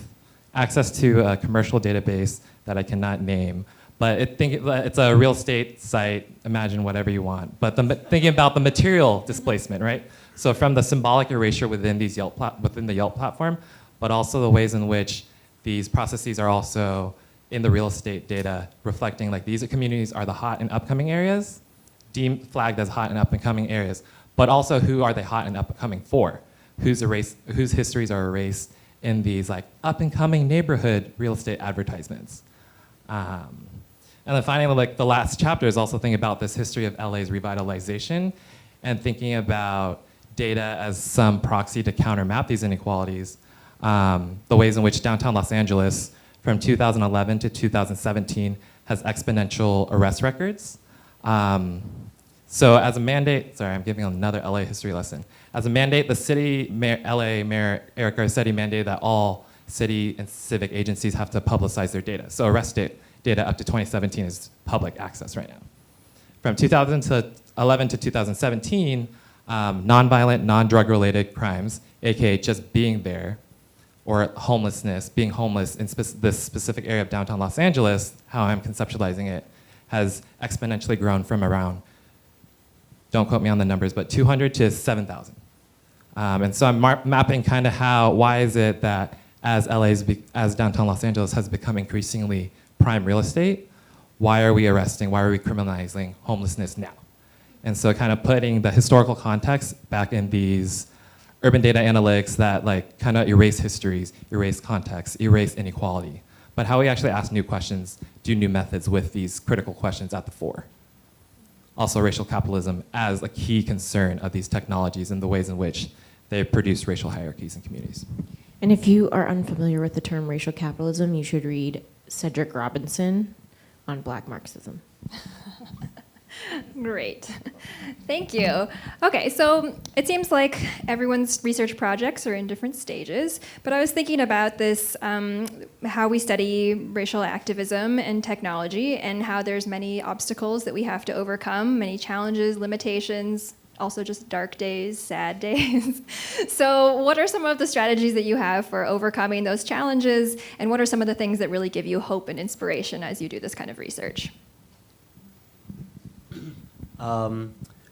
[SPEAKER 6] access to a commercial database that I cannot name, but it's a real estate site, imagine whatever you want, but thinking about the material displacement, right? So from the symbolic erasure within the Yelp platform, but also the ways in which these processes are also in the real estate data reflecting like these communities are the hot and upcoming areas, deemed flagged as hot and up and coming areas, but also who are they hot and up and coming for? Whose histories are erased in these like up and coming neighborhood real estate advertisements. And then finally, like the last chapter is also thinking about this history of LA's revitalization and thinking about data as some proxy to countermap these inequalities. The ways in which downtown Los Angeles from 2011 to 2017 has exponential arrest records. So as a mandate, sorry, I'm giving another LA history lesson. As a mandate, the LA Mayor Eric Garcetti mandated that all city and civic agencies have to publicize their data. So arrest data up to 2017 is public access right now. From 2011 to 2017, nonviolent, non-drug related crimes, AKA just being there, or homelessness, being homeless in this specific area of downtown Los Angeles, how I'm conceptualizing it, has exponentially grown from around, don't quote me on the numbers, but 200 to 7,000. And so I'm mapping kind of why is it that as downtown Los Angeles has become increasingly prime real estate, why are we arresting, why are we criminalizing homelessness now? And so kind of putting the historical context back in these urban data analytics that like kind of erase histories, erase context, erase inequality. But how we actually ask new questions, do new methods with these critical questions at the fore. Also racial capitalism as a key concern of these technologies and the ways in which they produce racial hierarchies in communities.
[SPEAKER 5] And if you are unfamiliar with the term racial capitalism, you should read Cedric Robinson on Black Marxism.
[SPEAKER 2] Great. Thank you. Okay, so it seems like everyone's research projects are in different stages, but I was thinking about this, how we study racial activism and technology, and how there's many obstacles that we have to overcome, many challenges, limitations, also just dark days, sad days. So what are some of the strategies that you have for overcoming those challenges, and what are some of the things that really give you hope and inspiration as you do this kind of research?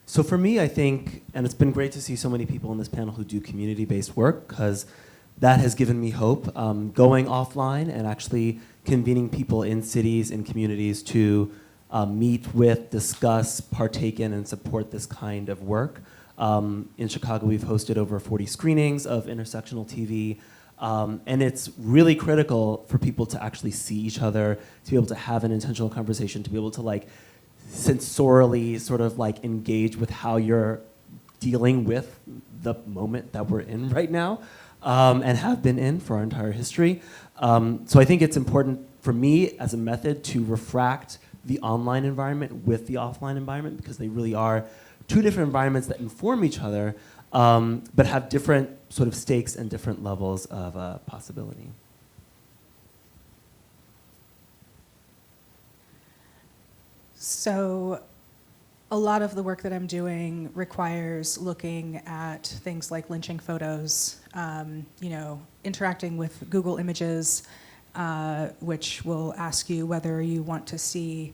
[SPEAKER 3] So for me, I think, and it's been great to see so many people in this panel who do community-based work, because that has given me hope. Going offline and actually convening people in cities and communities to meet with, discuss, partake in, and support this kind of work. In Chicago, we've hosted over 40 screenings of intersectional TV. And it's really critical for people to actually see each other, to be able to have an intentional conversation, to be able to like sensorially sort of like engage with how you're dealing with the moment that we're in right now, and have been in for our entire history. So I think it's important for me as a method to refract the online environment with the offline environment, because they really are two different environments that inform each other, but have different sort of stakes and different levels of possibility.
[SPEAKER 4] So a lot of the work that I'm doing requires looking at things like lynching photos, interacting with Google Images, which will ask you whether you want to see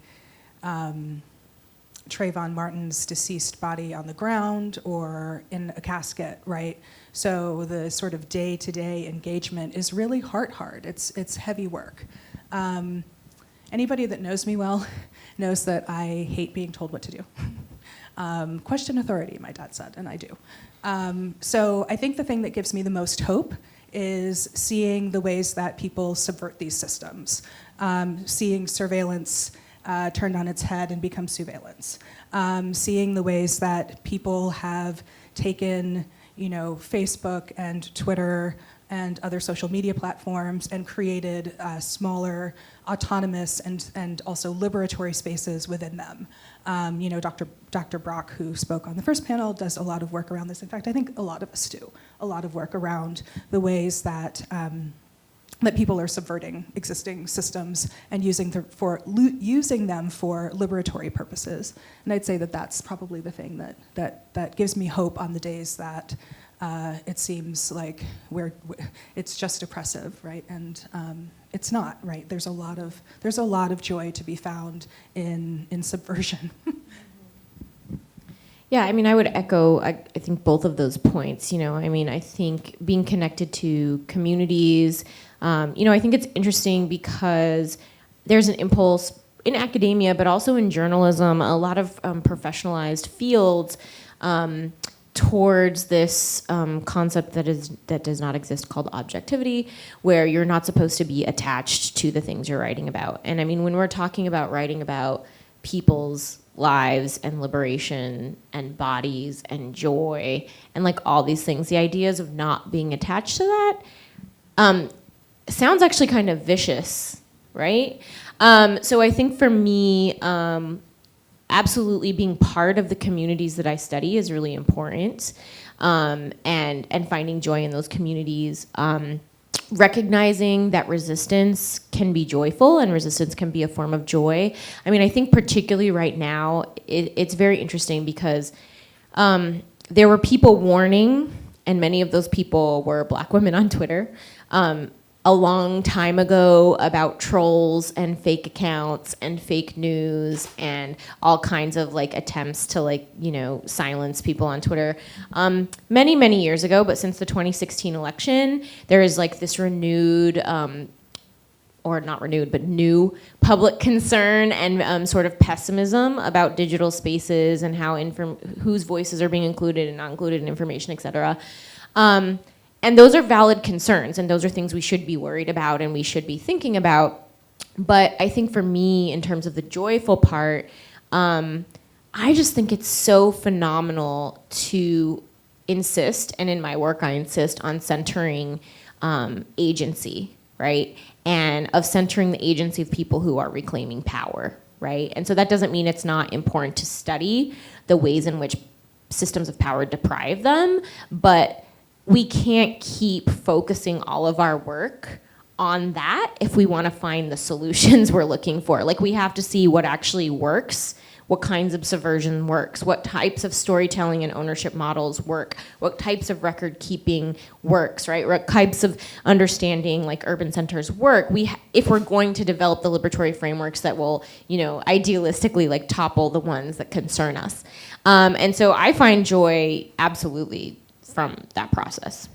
[SPEAKER 4] Trayvon Martin's deceased body on the ground or in a casket, right? So the sort of day-to-day engagement is really hard. It's heavy work. Anybody that knows me well knows that I hate being told what to do. Question authority, my dad said, and I do. So I think the thing that gives me the most hope is seeing the ways that people subvert these systems, seeing surveillance turned on its head and become surveillance, seeing the ways that people have taken, Facebook and Twitter and other social media platforms and created smaller, autonomous, and also liberatory spaces within them. Dr. Brock, who spoke on the first panel, does a lot of work around this. In fact, I think a lot of us do a lot of work around the ways that that people are subverting existing systems and using them for liberatory purposes. And I'd say that that's probably the thing that gives me hope on the days that it seems like it's just oppressive, right? And it's not, right? There's a lot of joy to be found in subversion.
[SPEAKER 5] Yeah, I mean, I would echo, I think, both of those points. I think being connected to communities, I think it's interesting because there's an impulse in academia, but also in journalism, a lot of professionalized fields towards this concept that does not exist called objectivity, where you're not supposed to be attached to the things you're writing about. And I mean, when we're talking about writing about people's lives and liberation and bodies and joy and like all these things, the ideas of not being attached to that sounds actually kind of vicious, right? So I think for me, absolutely being part of the communities that I study is really important, and finding joy in those communities. Recognizing that resistance can be joyful and resistance can be a form of joy. I mean, I think particularly right now, it's very interesting because there were people warning, and many of those people were Black women on Twitter, a long time ago about trolls and fake accounts and fake news and all kinds of like attempts to silence people on Twitter. Many, many years ago, but since the 2016 election, there is like this renewed, or not renewed, but new public concern and sort of pessimism about digital spaces and how whose voices are being included and not included in information, et cetera. And those are valid concerns, and those are things we should be worried about and we should be thinking about. But I think for me, in terms of the joyful part, I just think it's so phenomenal to insist, and in my work I insist on centering agency, right? And of centering the agency of people who are reclaiming power, right? And so that doesn't mean it's not important to study the ways in which systems of power deprive them, but we can't keep focusing all of our work on that if we want to find the solutions we're looking for. Like, we have to see what actually works what kinds of subversion works, what types of storytelling and ownership models work, what types of record keeping works, right? What types of understanding like urban centers work. If we're going to develop the liberatory frameworks that will, idealistically like topple the ones that concern us. And so I find joy absolutely from that process.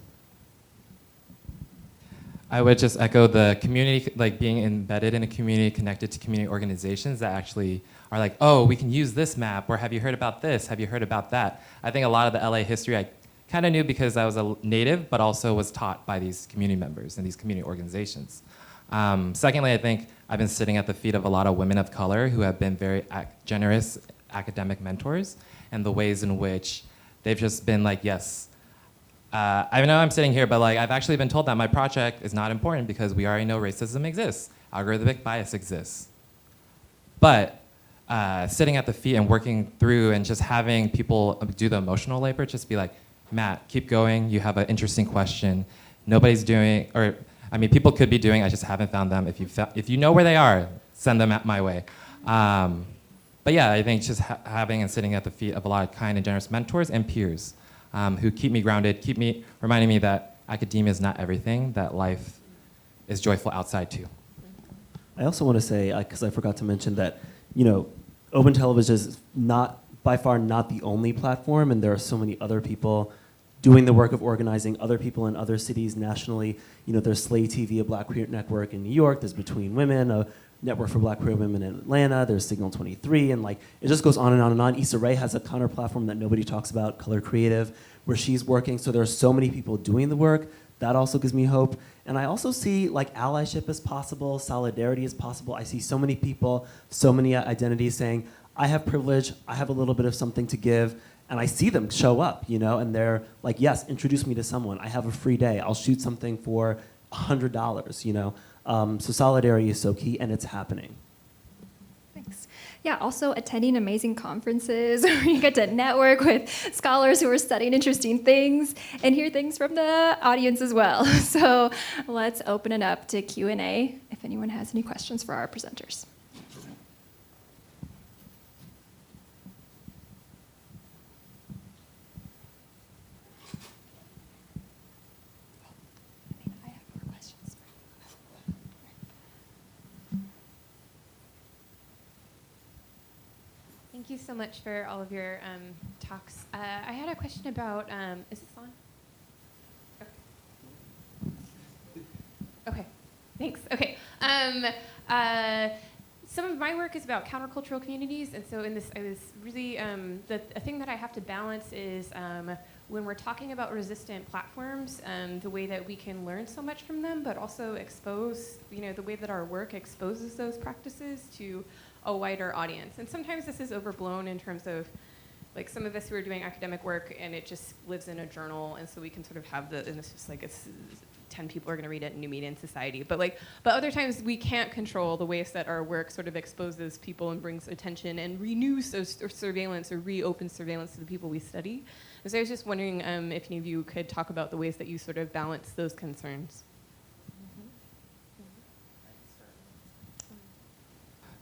[SPEAKER 6] I would just echo the community, like being embedded in a community, connected to community organizations that actually are like, oh, we can use this map, or have you heard about this? Have you heard about that? I think a lot of the LA history I kind of knew because I was a native, but also was taught by these community members and these community organizations. Secondly, I think I've been sitting at the feet of a lot of women of color who have been very generous academic mentors, and the ways in which they've just been like, yes, I know I'm sitting here, but like I've actually been told that my project is not important because we already know racism exists, algorithmic bias exists. But sitting at the feet and working through and just having people do the emotional labor, just be like, Matt, keep going, you have an interesting question. Nobody's doing, or I mean, people could be doing, I just haven't found them. If you know where they are, send them my way. But yeah, I think just having and sitting at the feet of a lot of kind and generous mentors and peers who keep me grounded, reminding me that academia is not everything, that life is joyful outside too.
[SPEAKER 3] I also want to say, because I forgot to mention that, open television is by far not the only platform, and there are so many other people doing the work of organizing, other people in other cities nationally. There's Slay TV, a Black queer network in New York. There's Between Women, a network for Black queer women in Atlanta. There's Signal 23, and it just goes on and on and on. Issa Rae has a counter platform that nobody talks about, Color Creative, where she's working. So there are so many people doing the work. That also gives me hope. And I also see allyship is possible, solidarity is possible. I see so many people, so many identities saying, I have privilege, I have a little bit of something to give, and I see them show up, and they're like, yes, introduce me to someone. I have a free day. I'll shoot something for $100, So solidarity is so key, and it's happening.
[SPEAKER 2] Thanks. Yeah, also attending amazing conferences where you get to network with scholars who are studying interesting things and hear things from the audience as well. So let's open it up to Q&A if anyone has any questions for our presenters.
[SPEAKER 7] Thank you so much for all of your talks. I had a question about, is this on? Okay, thanks. Okay. Some of my work is about countercultural communities, and so in this, I was really, the thing that I have to balance is when we're talking about resistant platforms, the way that we can learn so much from them, but also expose, the way that our work exposes those practices to a wider audience. And sometimes this is overblown in terms of, like, some of us who are doing academic work and it just lives in a journal, and so we can sort of have and it's just like, it's 10 people are gonna read it in New Media and Society. But other times we can't control the ways that our work sort of exposes people and brings attention and renews surveillance or reopens surveillance to the people we study. And so I was just wondering if any of you could talk about the ways that you sort of balance those concerns.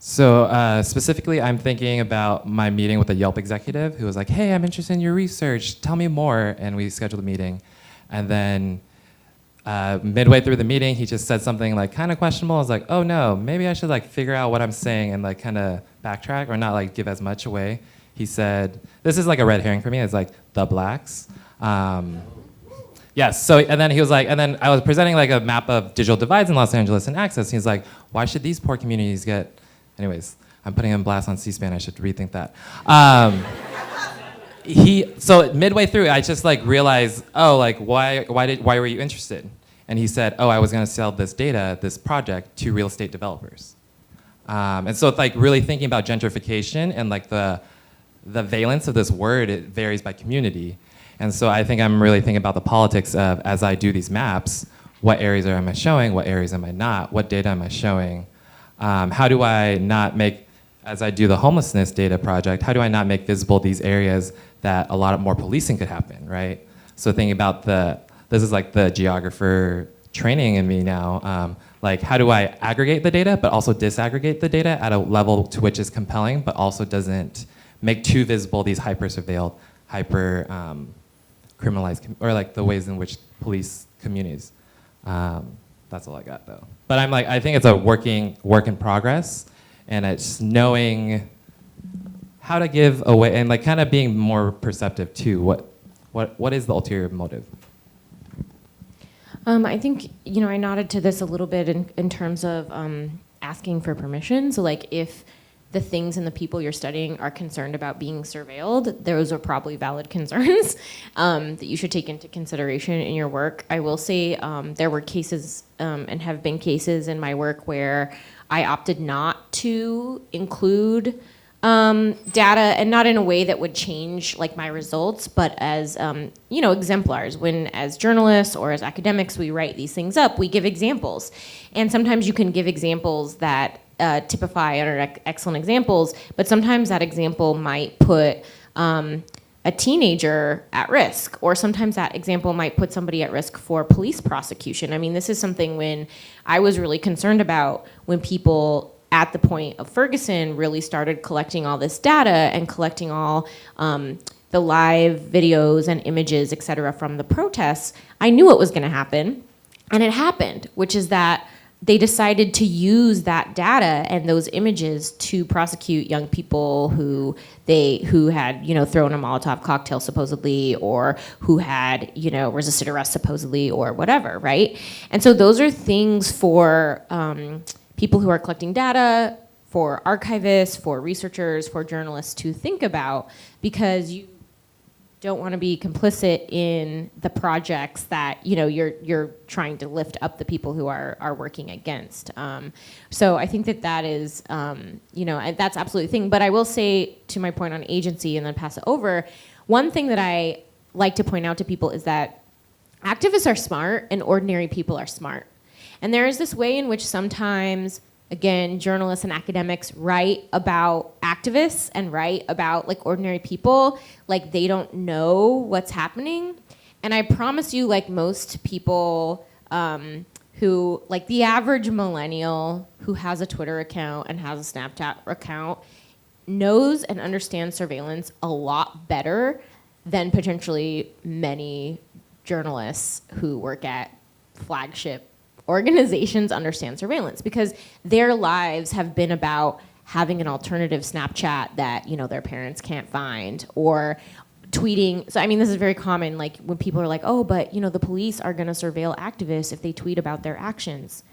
[SPEAKER 6] So specifically, I'm thinking about my meeting with a Yelp executive who was like, hey, I'm interested in your research, tell me more. And we scheduled a meeting. And then midway through the meeting, he just said something like kind of questionable. I was like, oh no, maybe I should like figure out what I'm saying and like kind of backtrack or not like give as much away. He said, this is like a red herring for me. It's like the blacks. Yes, so, and then he was like, and then I was presenting like a map of digital divides in Los Angeles and access. He's like, why should these poor communities get, anyways, I'm putting him blast on C-SPAN, I should rethink that. So midway through, I just like realized, oh, like why were you interested? And he said, oh, I was gonna sell this data, this project to real estate developers. And so it's like really thinking about gentrification and like the valence of this word, it varies by community. And so I think I'm really thinking about the politics of, as I do these maps, what areas am I showing, what areas am I not, what data am I showing? How do I not make, as I do the homelessness data project, how do I not make visible these areas that a lot more policing could happen, right? So thinking about this is like the geographer training in me now, like how do I aggregate the data, but also disaggregate the data at a level to which is compelling, but also doesn't make too visible these hyper-surveilled, criminalized, or like the ways in which police communities. That's all I got though. But I think it's a work in progress, and it's knowing how to give away and like kind of being more perceptive too. What is the ulterior motive?
[SPEAKER 5] I think, I nodded to this a little bit in terms of asking for permission. So like if the things and the people you're studying are concerned about being surveilled, those are probably valid concerns that you should take into consideration in your work. I will say there were cases and have been cases in my work where I opted not to include data, and not in a way that would change like my results, but as exemplars. When as journalists or as academics we write these things up, we give examples, and sometimes you can give examples that typify and are excellent examples, but sometimes that example might put a teenager at risk, or sometimes that example might put somebody at risk for police prosecution. I mean, this is something when I was really concerned about when people at the point of Ferguson really started collecting all this data and collecting all the live videos and images, et cetera, from the protests. I knew it was gonna happen, and it happened, which is that they decided to use that data and those images to prosecute young people who had thrown a Molotov cocktail supposedly, or who had resisted arrest supposedly, or whatever, right? And so those are things for people who are collecting data, for archivists, for researchers, for journalists to think about, because you don't want to be complicit in the projects that you're trying to lift up the people who are working against. So I think that is that's absolutely the thing. But I will say, to my point on agency, and then pass it over, one thing that I like to point out to people is that activists are smart and ordinary people are smart. And there is this way in which sometimes, again, journalists and academics write about activists and write about like ordinary people like they don't know what's happening. And I promise you, like most people who, like the average millennial who has a Twitter account and has a Snapchat account, knows and understands surveillance a lot better than potentially many journalists who work at flagship organizations understand surveillance, because their lives have been about having an alternative Snapchat that their parents can't find, or tweeting. So I mean, this is very common, like when people are like, oh, but the police are going to surveil activists if they tweet about their actions.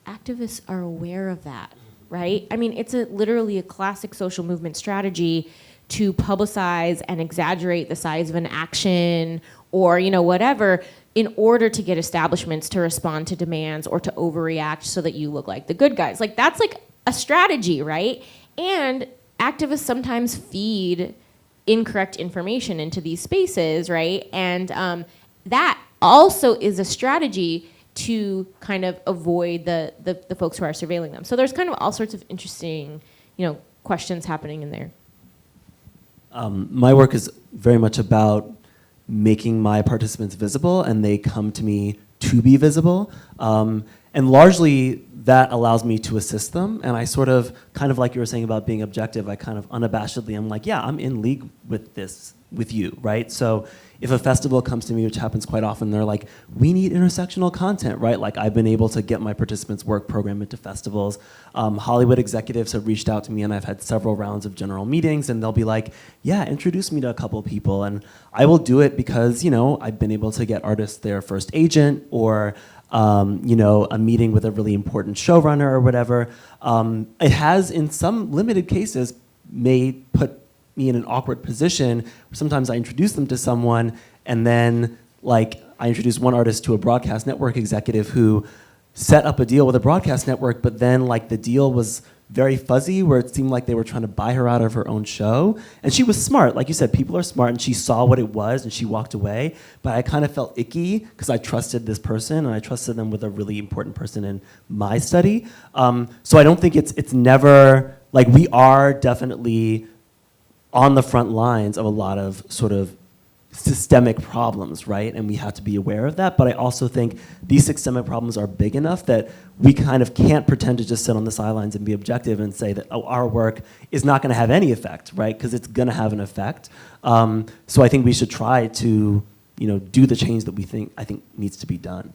[SPEAKER 5] Activists are aware of that, right? I mean, it's literally a classic social movement strategy to publicize and exaggerate the size of an action, or whatever, in order to get establishments to respond to demands or to overreact so that you look like the good guys. Like that's like a strategy, right? And activists sometimes feed incorrect information into these spaces, right? And that also is a strategy to kind of avoid the folks who are surveilling them. So there's kind of all sorts of interesting, questions happening in there.
[SPEAKER 3] My work is very much about making my participants visible, and they come to me to be visible. And largely that allows me to assist them. And I sort of, kind of like you were saying about being objective, I kind of unabashedly am like, yeah, I'm in league with this, with you, right? So if a festival comes to me, which happens quite often, they're like, we need intersectional content, right? Like I've been able to get my participants' work program into festivals. Hollywood executives have reached out to me, and I've had several rounds of general meetings, and they'll be like, yeah, introduce me to a couple people. And I will do it because, I've been able to get artists their first agent, or a meeting with a really important showrunner or whatever. It has, in some limited cases, put me in an awkward position where sometimes I introduce them to someone, and then like I introduced one artist to a broadcast network executive who set up a deal with a broadcast network, but then like the deal was very fuzzy, where it seemed like they were trying to buy her out of her own show. And she was smart, like you said, people are smart, and she saw what it was and she walked away. But I kind of felt icky because I trusted this person, and I trusted them with a really important person in my study. So I don't think it's never, like we are definitely on the front lines of a lot of sort of systemic problems, right? And we have to be aware of that. But I also think these systemic problems are big enough that we kind of can't pretend to just sit on the sidelines and be objective and say that, oh, our work is not going to have any effect, right? Because it's going to have an effect. So I think we should try to, do the change that I think needs to be done.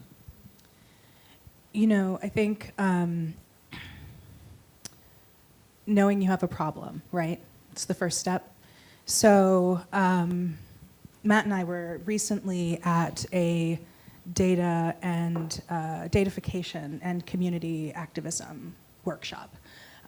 [SPEAKER 4] I think knowing you have a problem, right? It's the first step. So Matt and I were recently at a data and datafication and community activism workshop.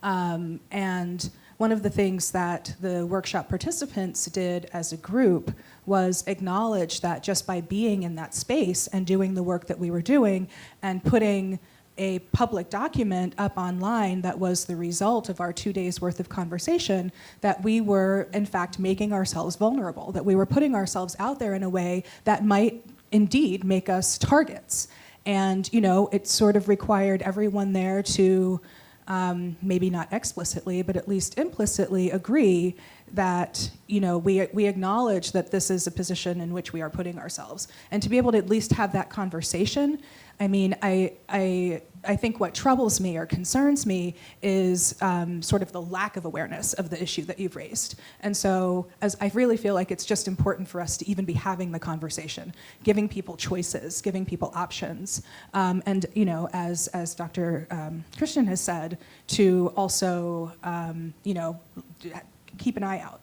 [SPEAKER 4] And one of the things that the workshop participants did as a group was acknowledge that just by being in that space and doing the work that we were doing and putting a public document up online that was the result of our 2 days worth of conversation, that we were in fact making ourselves vulnerable, that we were putting ourselves out there in a way that might indeed make us targets. And it sort of required everyone there to maybe not explicitly, but at least implicitly agree that we acknowledge that this is a position in which we are putting ourselves, and to be able to at least have that conversation. I mean, I think what troubles me or concerns me is sort of the lack of awareness of the issue that you've raised. And so as I really feel like it's just important for us to even be having the conversation, giving people choices, giving people options. And as Dr. Christian has said, to also keep an eye out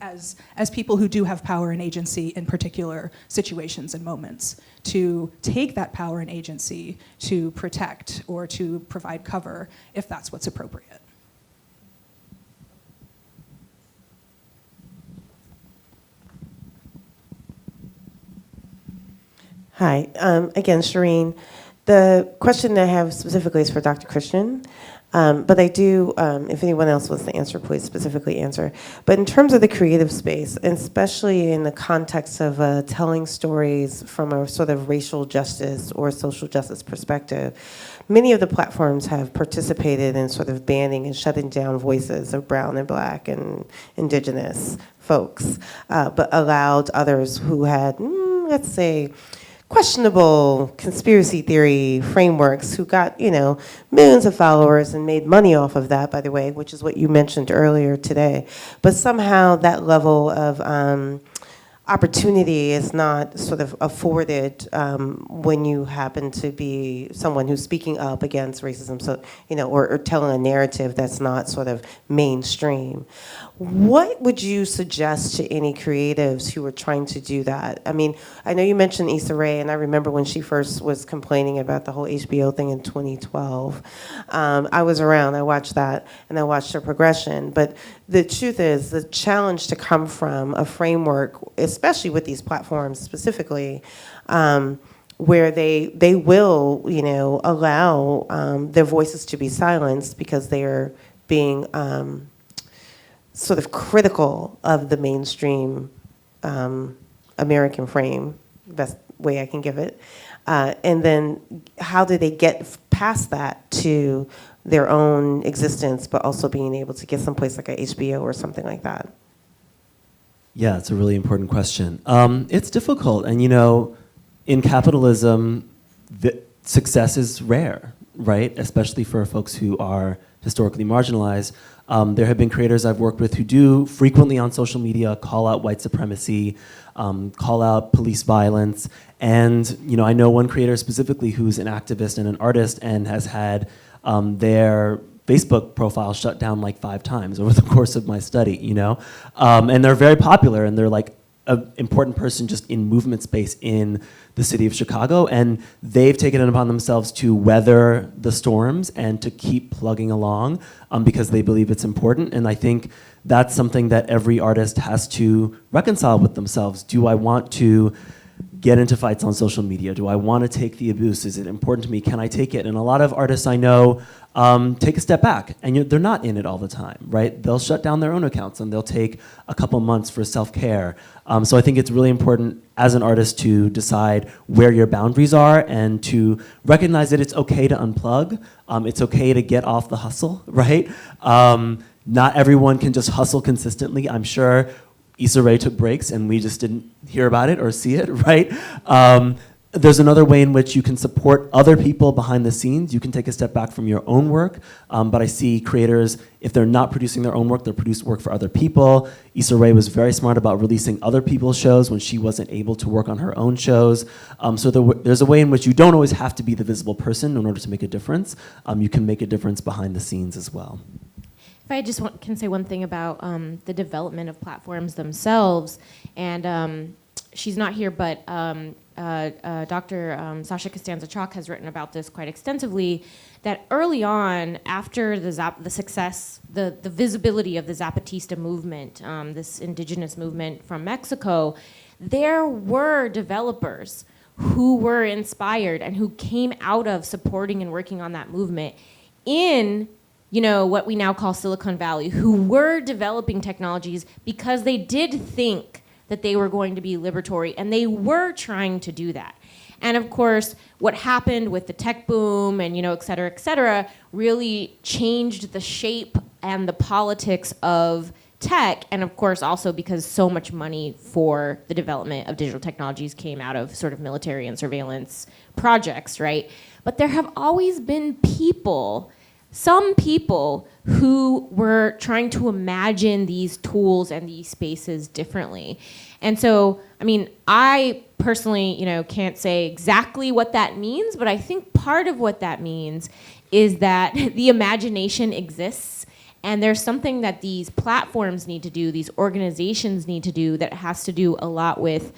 [SPEAKER 4] as people who do have power and agency in particular situations and moments, to take that power and agency to protect or to provide cover if that's what's appropriate.
[SPEAKER 8] Hi, again, Shireen. The question I have specifically is for Dr. Christian. But I do, if anyone else wants to answer, please specifically answer. But in terms of the creative space, and especially in the context of telling stories from a sort of racial justice or social justice perspective, many of the platforms have participated in sort of banning and shutting down voices of brown and black and indigenous folks, but allowed others who had, let's say, questionable conspiracy theory frameworks who got, millions of followers and made money off of that, by the way, which is what you mentioned earlier today. But somehow that level of opportunity is not sort of afforded when you happen to be someone who's speaking up against racism, so, or telling a narrative that's not sort of mainstream. What would you suggest to any creatives who are trying to do that? I mean, I know you mentioned Issa Rae, and I remember when she first was complaining about the whole HBO thing in 2012. I was around, I watched that, and I watched her progression. But the truth is, the challenge to come from a framework, especially with these platforms specifically, where they will, allow their voices to be silenced because they are being sort of critical of the mainstream American frame, best way I can give it. And then how do they get past that to their own existence, but also being able to get someplace like a HBO or something like that?
[SPEAKER 3] Yeah, it's a really important question. It's difficult, and in capitalism, success is rare, right? Especially for folks who are historically marginalized. There have been creators I've worked with who do frequently on social media call out white supremacy, call out police violence, and I know one creator specifically who's an activist and an artist and has had their Facebook profile shut down like 5 times over the course of my study, and they're very popular, and they're like an important person just in movement space in the city of Chicago, and they've taken it upon themselves to weather the storms and to keep plugging along because they believe it's important. And I think that's something that every artist has to reconcile with themselves. Do I want to get into fights on social media? Do I want to take the abuse? Is it important to me? Can I take it? And a lot of artists I know take a step back, and they're not in it all the time, right? They'll shut down their own accounts, and they'll take a couple months for self-care. So I think it's really important as an artist to decide where your boundaries are and to recognize that it's okay to unplug. It's okay to get off the hustle, right? Not everyone can just hustle consistently. I'm sure Issa Rae took breaks and we just didn't hear about it or see it, right? There's another way in which you can support other people behind the scenes. You can take a step back from your own work, but I see creators, if they're not producing their own work, they're producing work for other people. Issa Rae was very smart about releasing other people's shows when she wasn't able to work on her own shows. So there's a way in which you don't always have to be the visible person in order to make a difference. You can make a difference behind the scenes as well.
[SPEAKER 5] If I just can say one thing about the development of platforms themselves, and she's not here, but Dr. Sasha Costanza-Chalk has written about this quite extensively, that early on, after the success, the visibility of the Zapatista movement, this indigenous movement from Mexico, there were developers who were inspired and who came out of supporting and working on that movement in what we now call Silicon Valley, who were developing technologies because they did think that they were going to be liberatory, and they were trying to do that. And of course, what happened with the tech boom and et cetera, really changed the shape and the politics of tech, and of course also because so much money for the development of digital technologies came out of sort of military and surveillance projects, right? But there have always been some people who were trying to imagine these tools and these spaces differently. And so, I personally, can't say exactly what that means, but I think part of what that means is that the imagination exists, and there's something that these platforms need to do, these organizations need to do, that has to do a lot with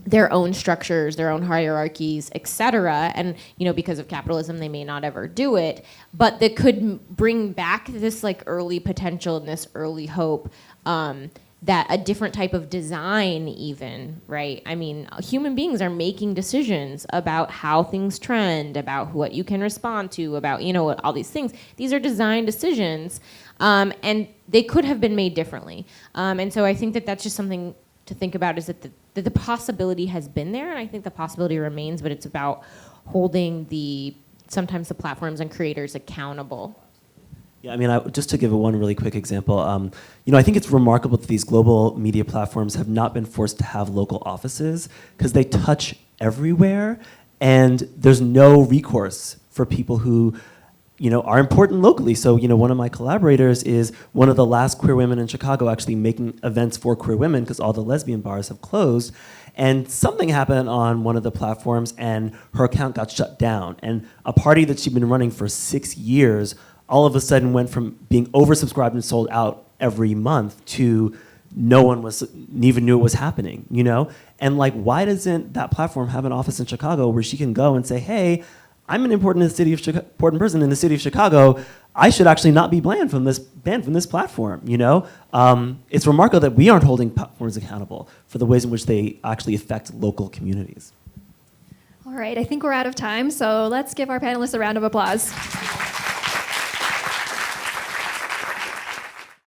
[SPEAKER 5] their own structures, their own hierarchies, et cetera. And because of capitalism, they may not ever do it, but that could bring back this early potential and this early hope that a different type of design even, right? Human beings are making decisions about how things trend, about what you can respond to, about, all these things. These are design decisions, and they could have been made differently. And so I think that that's just something to think about, is that the possibility has been there, and I think the possibility remains, but it's about holding sometimes the platforms and creators accountable.
[SPEAKER 3] Yeah, just to give one really quick example, I think it's remarkable that these global media platforms have not been forced to have local offices, because they touch everywhere, and there's no recourse for people who are important locally. So, one of my collaborators is one of the last queer women in Chicago actually making events for queer women, because all the lesbian bars have closed. And something happened on one of the platforms, and her account got shut down. And a party that she'd been running for 6 years all of a sudden went from being oversubscribed and sold out every month to no one even knew it was happening, And why doesn't that platform have an office in Chicago where she can go and say, hey, I'm an important person in the city of Chicago. I should actually not be banned from this platform. It's remarkable that we aren't holding platforms accountable for the ways in which they actually affect local communities.
[SPEAKER 2] All right, I think we're out of time, so let's give our panelists a round of applause.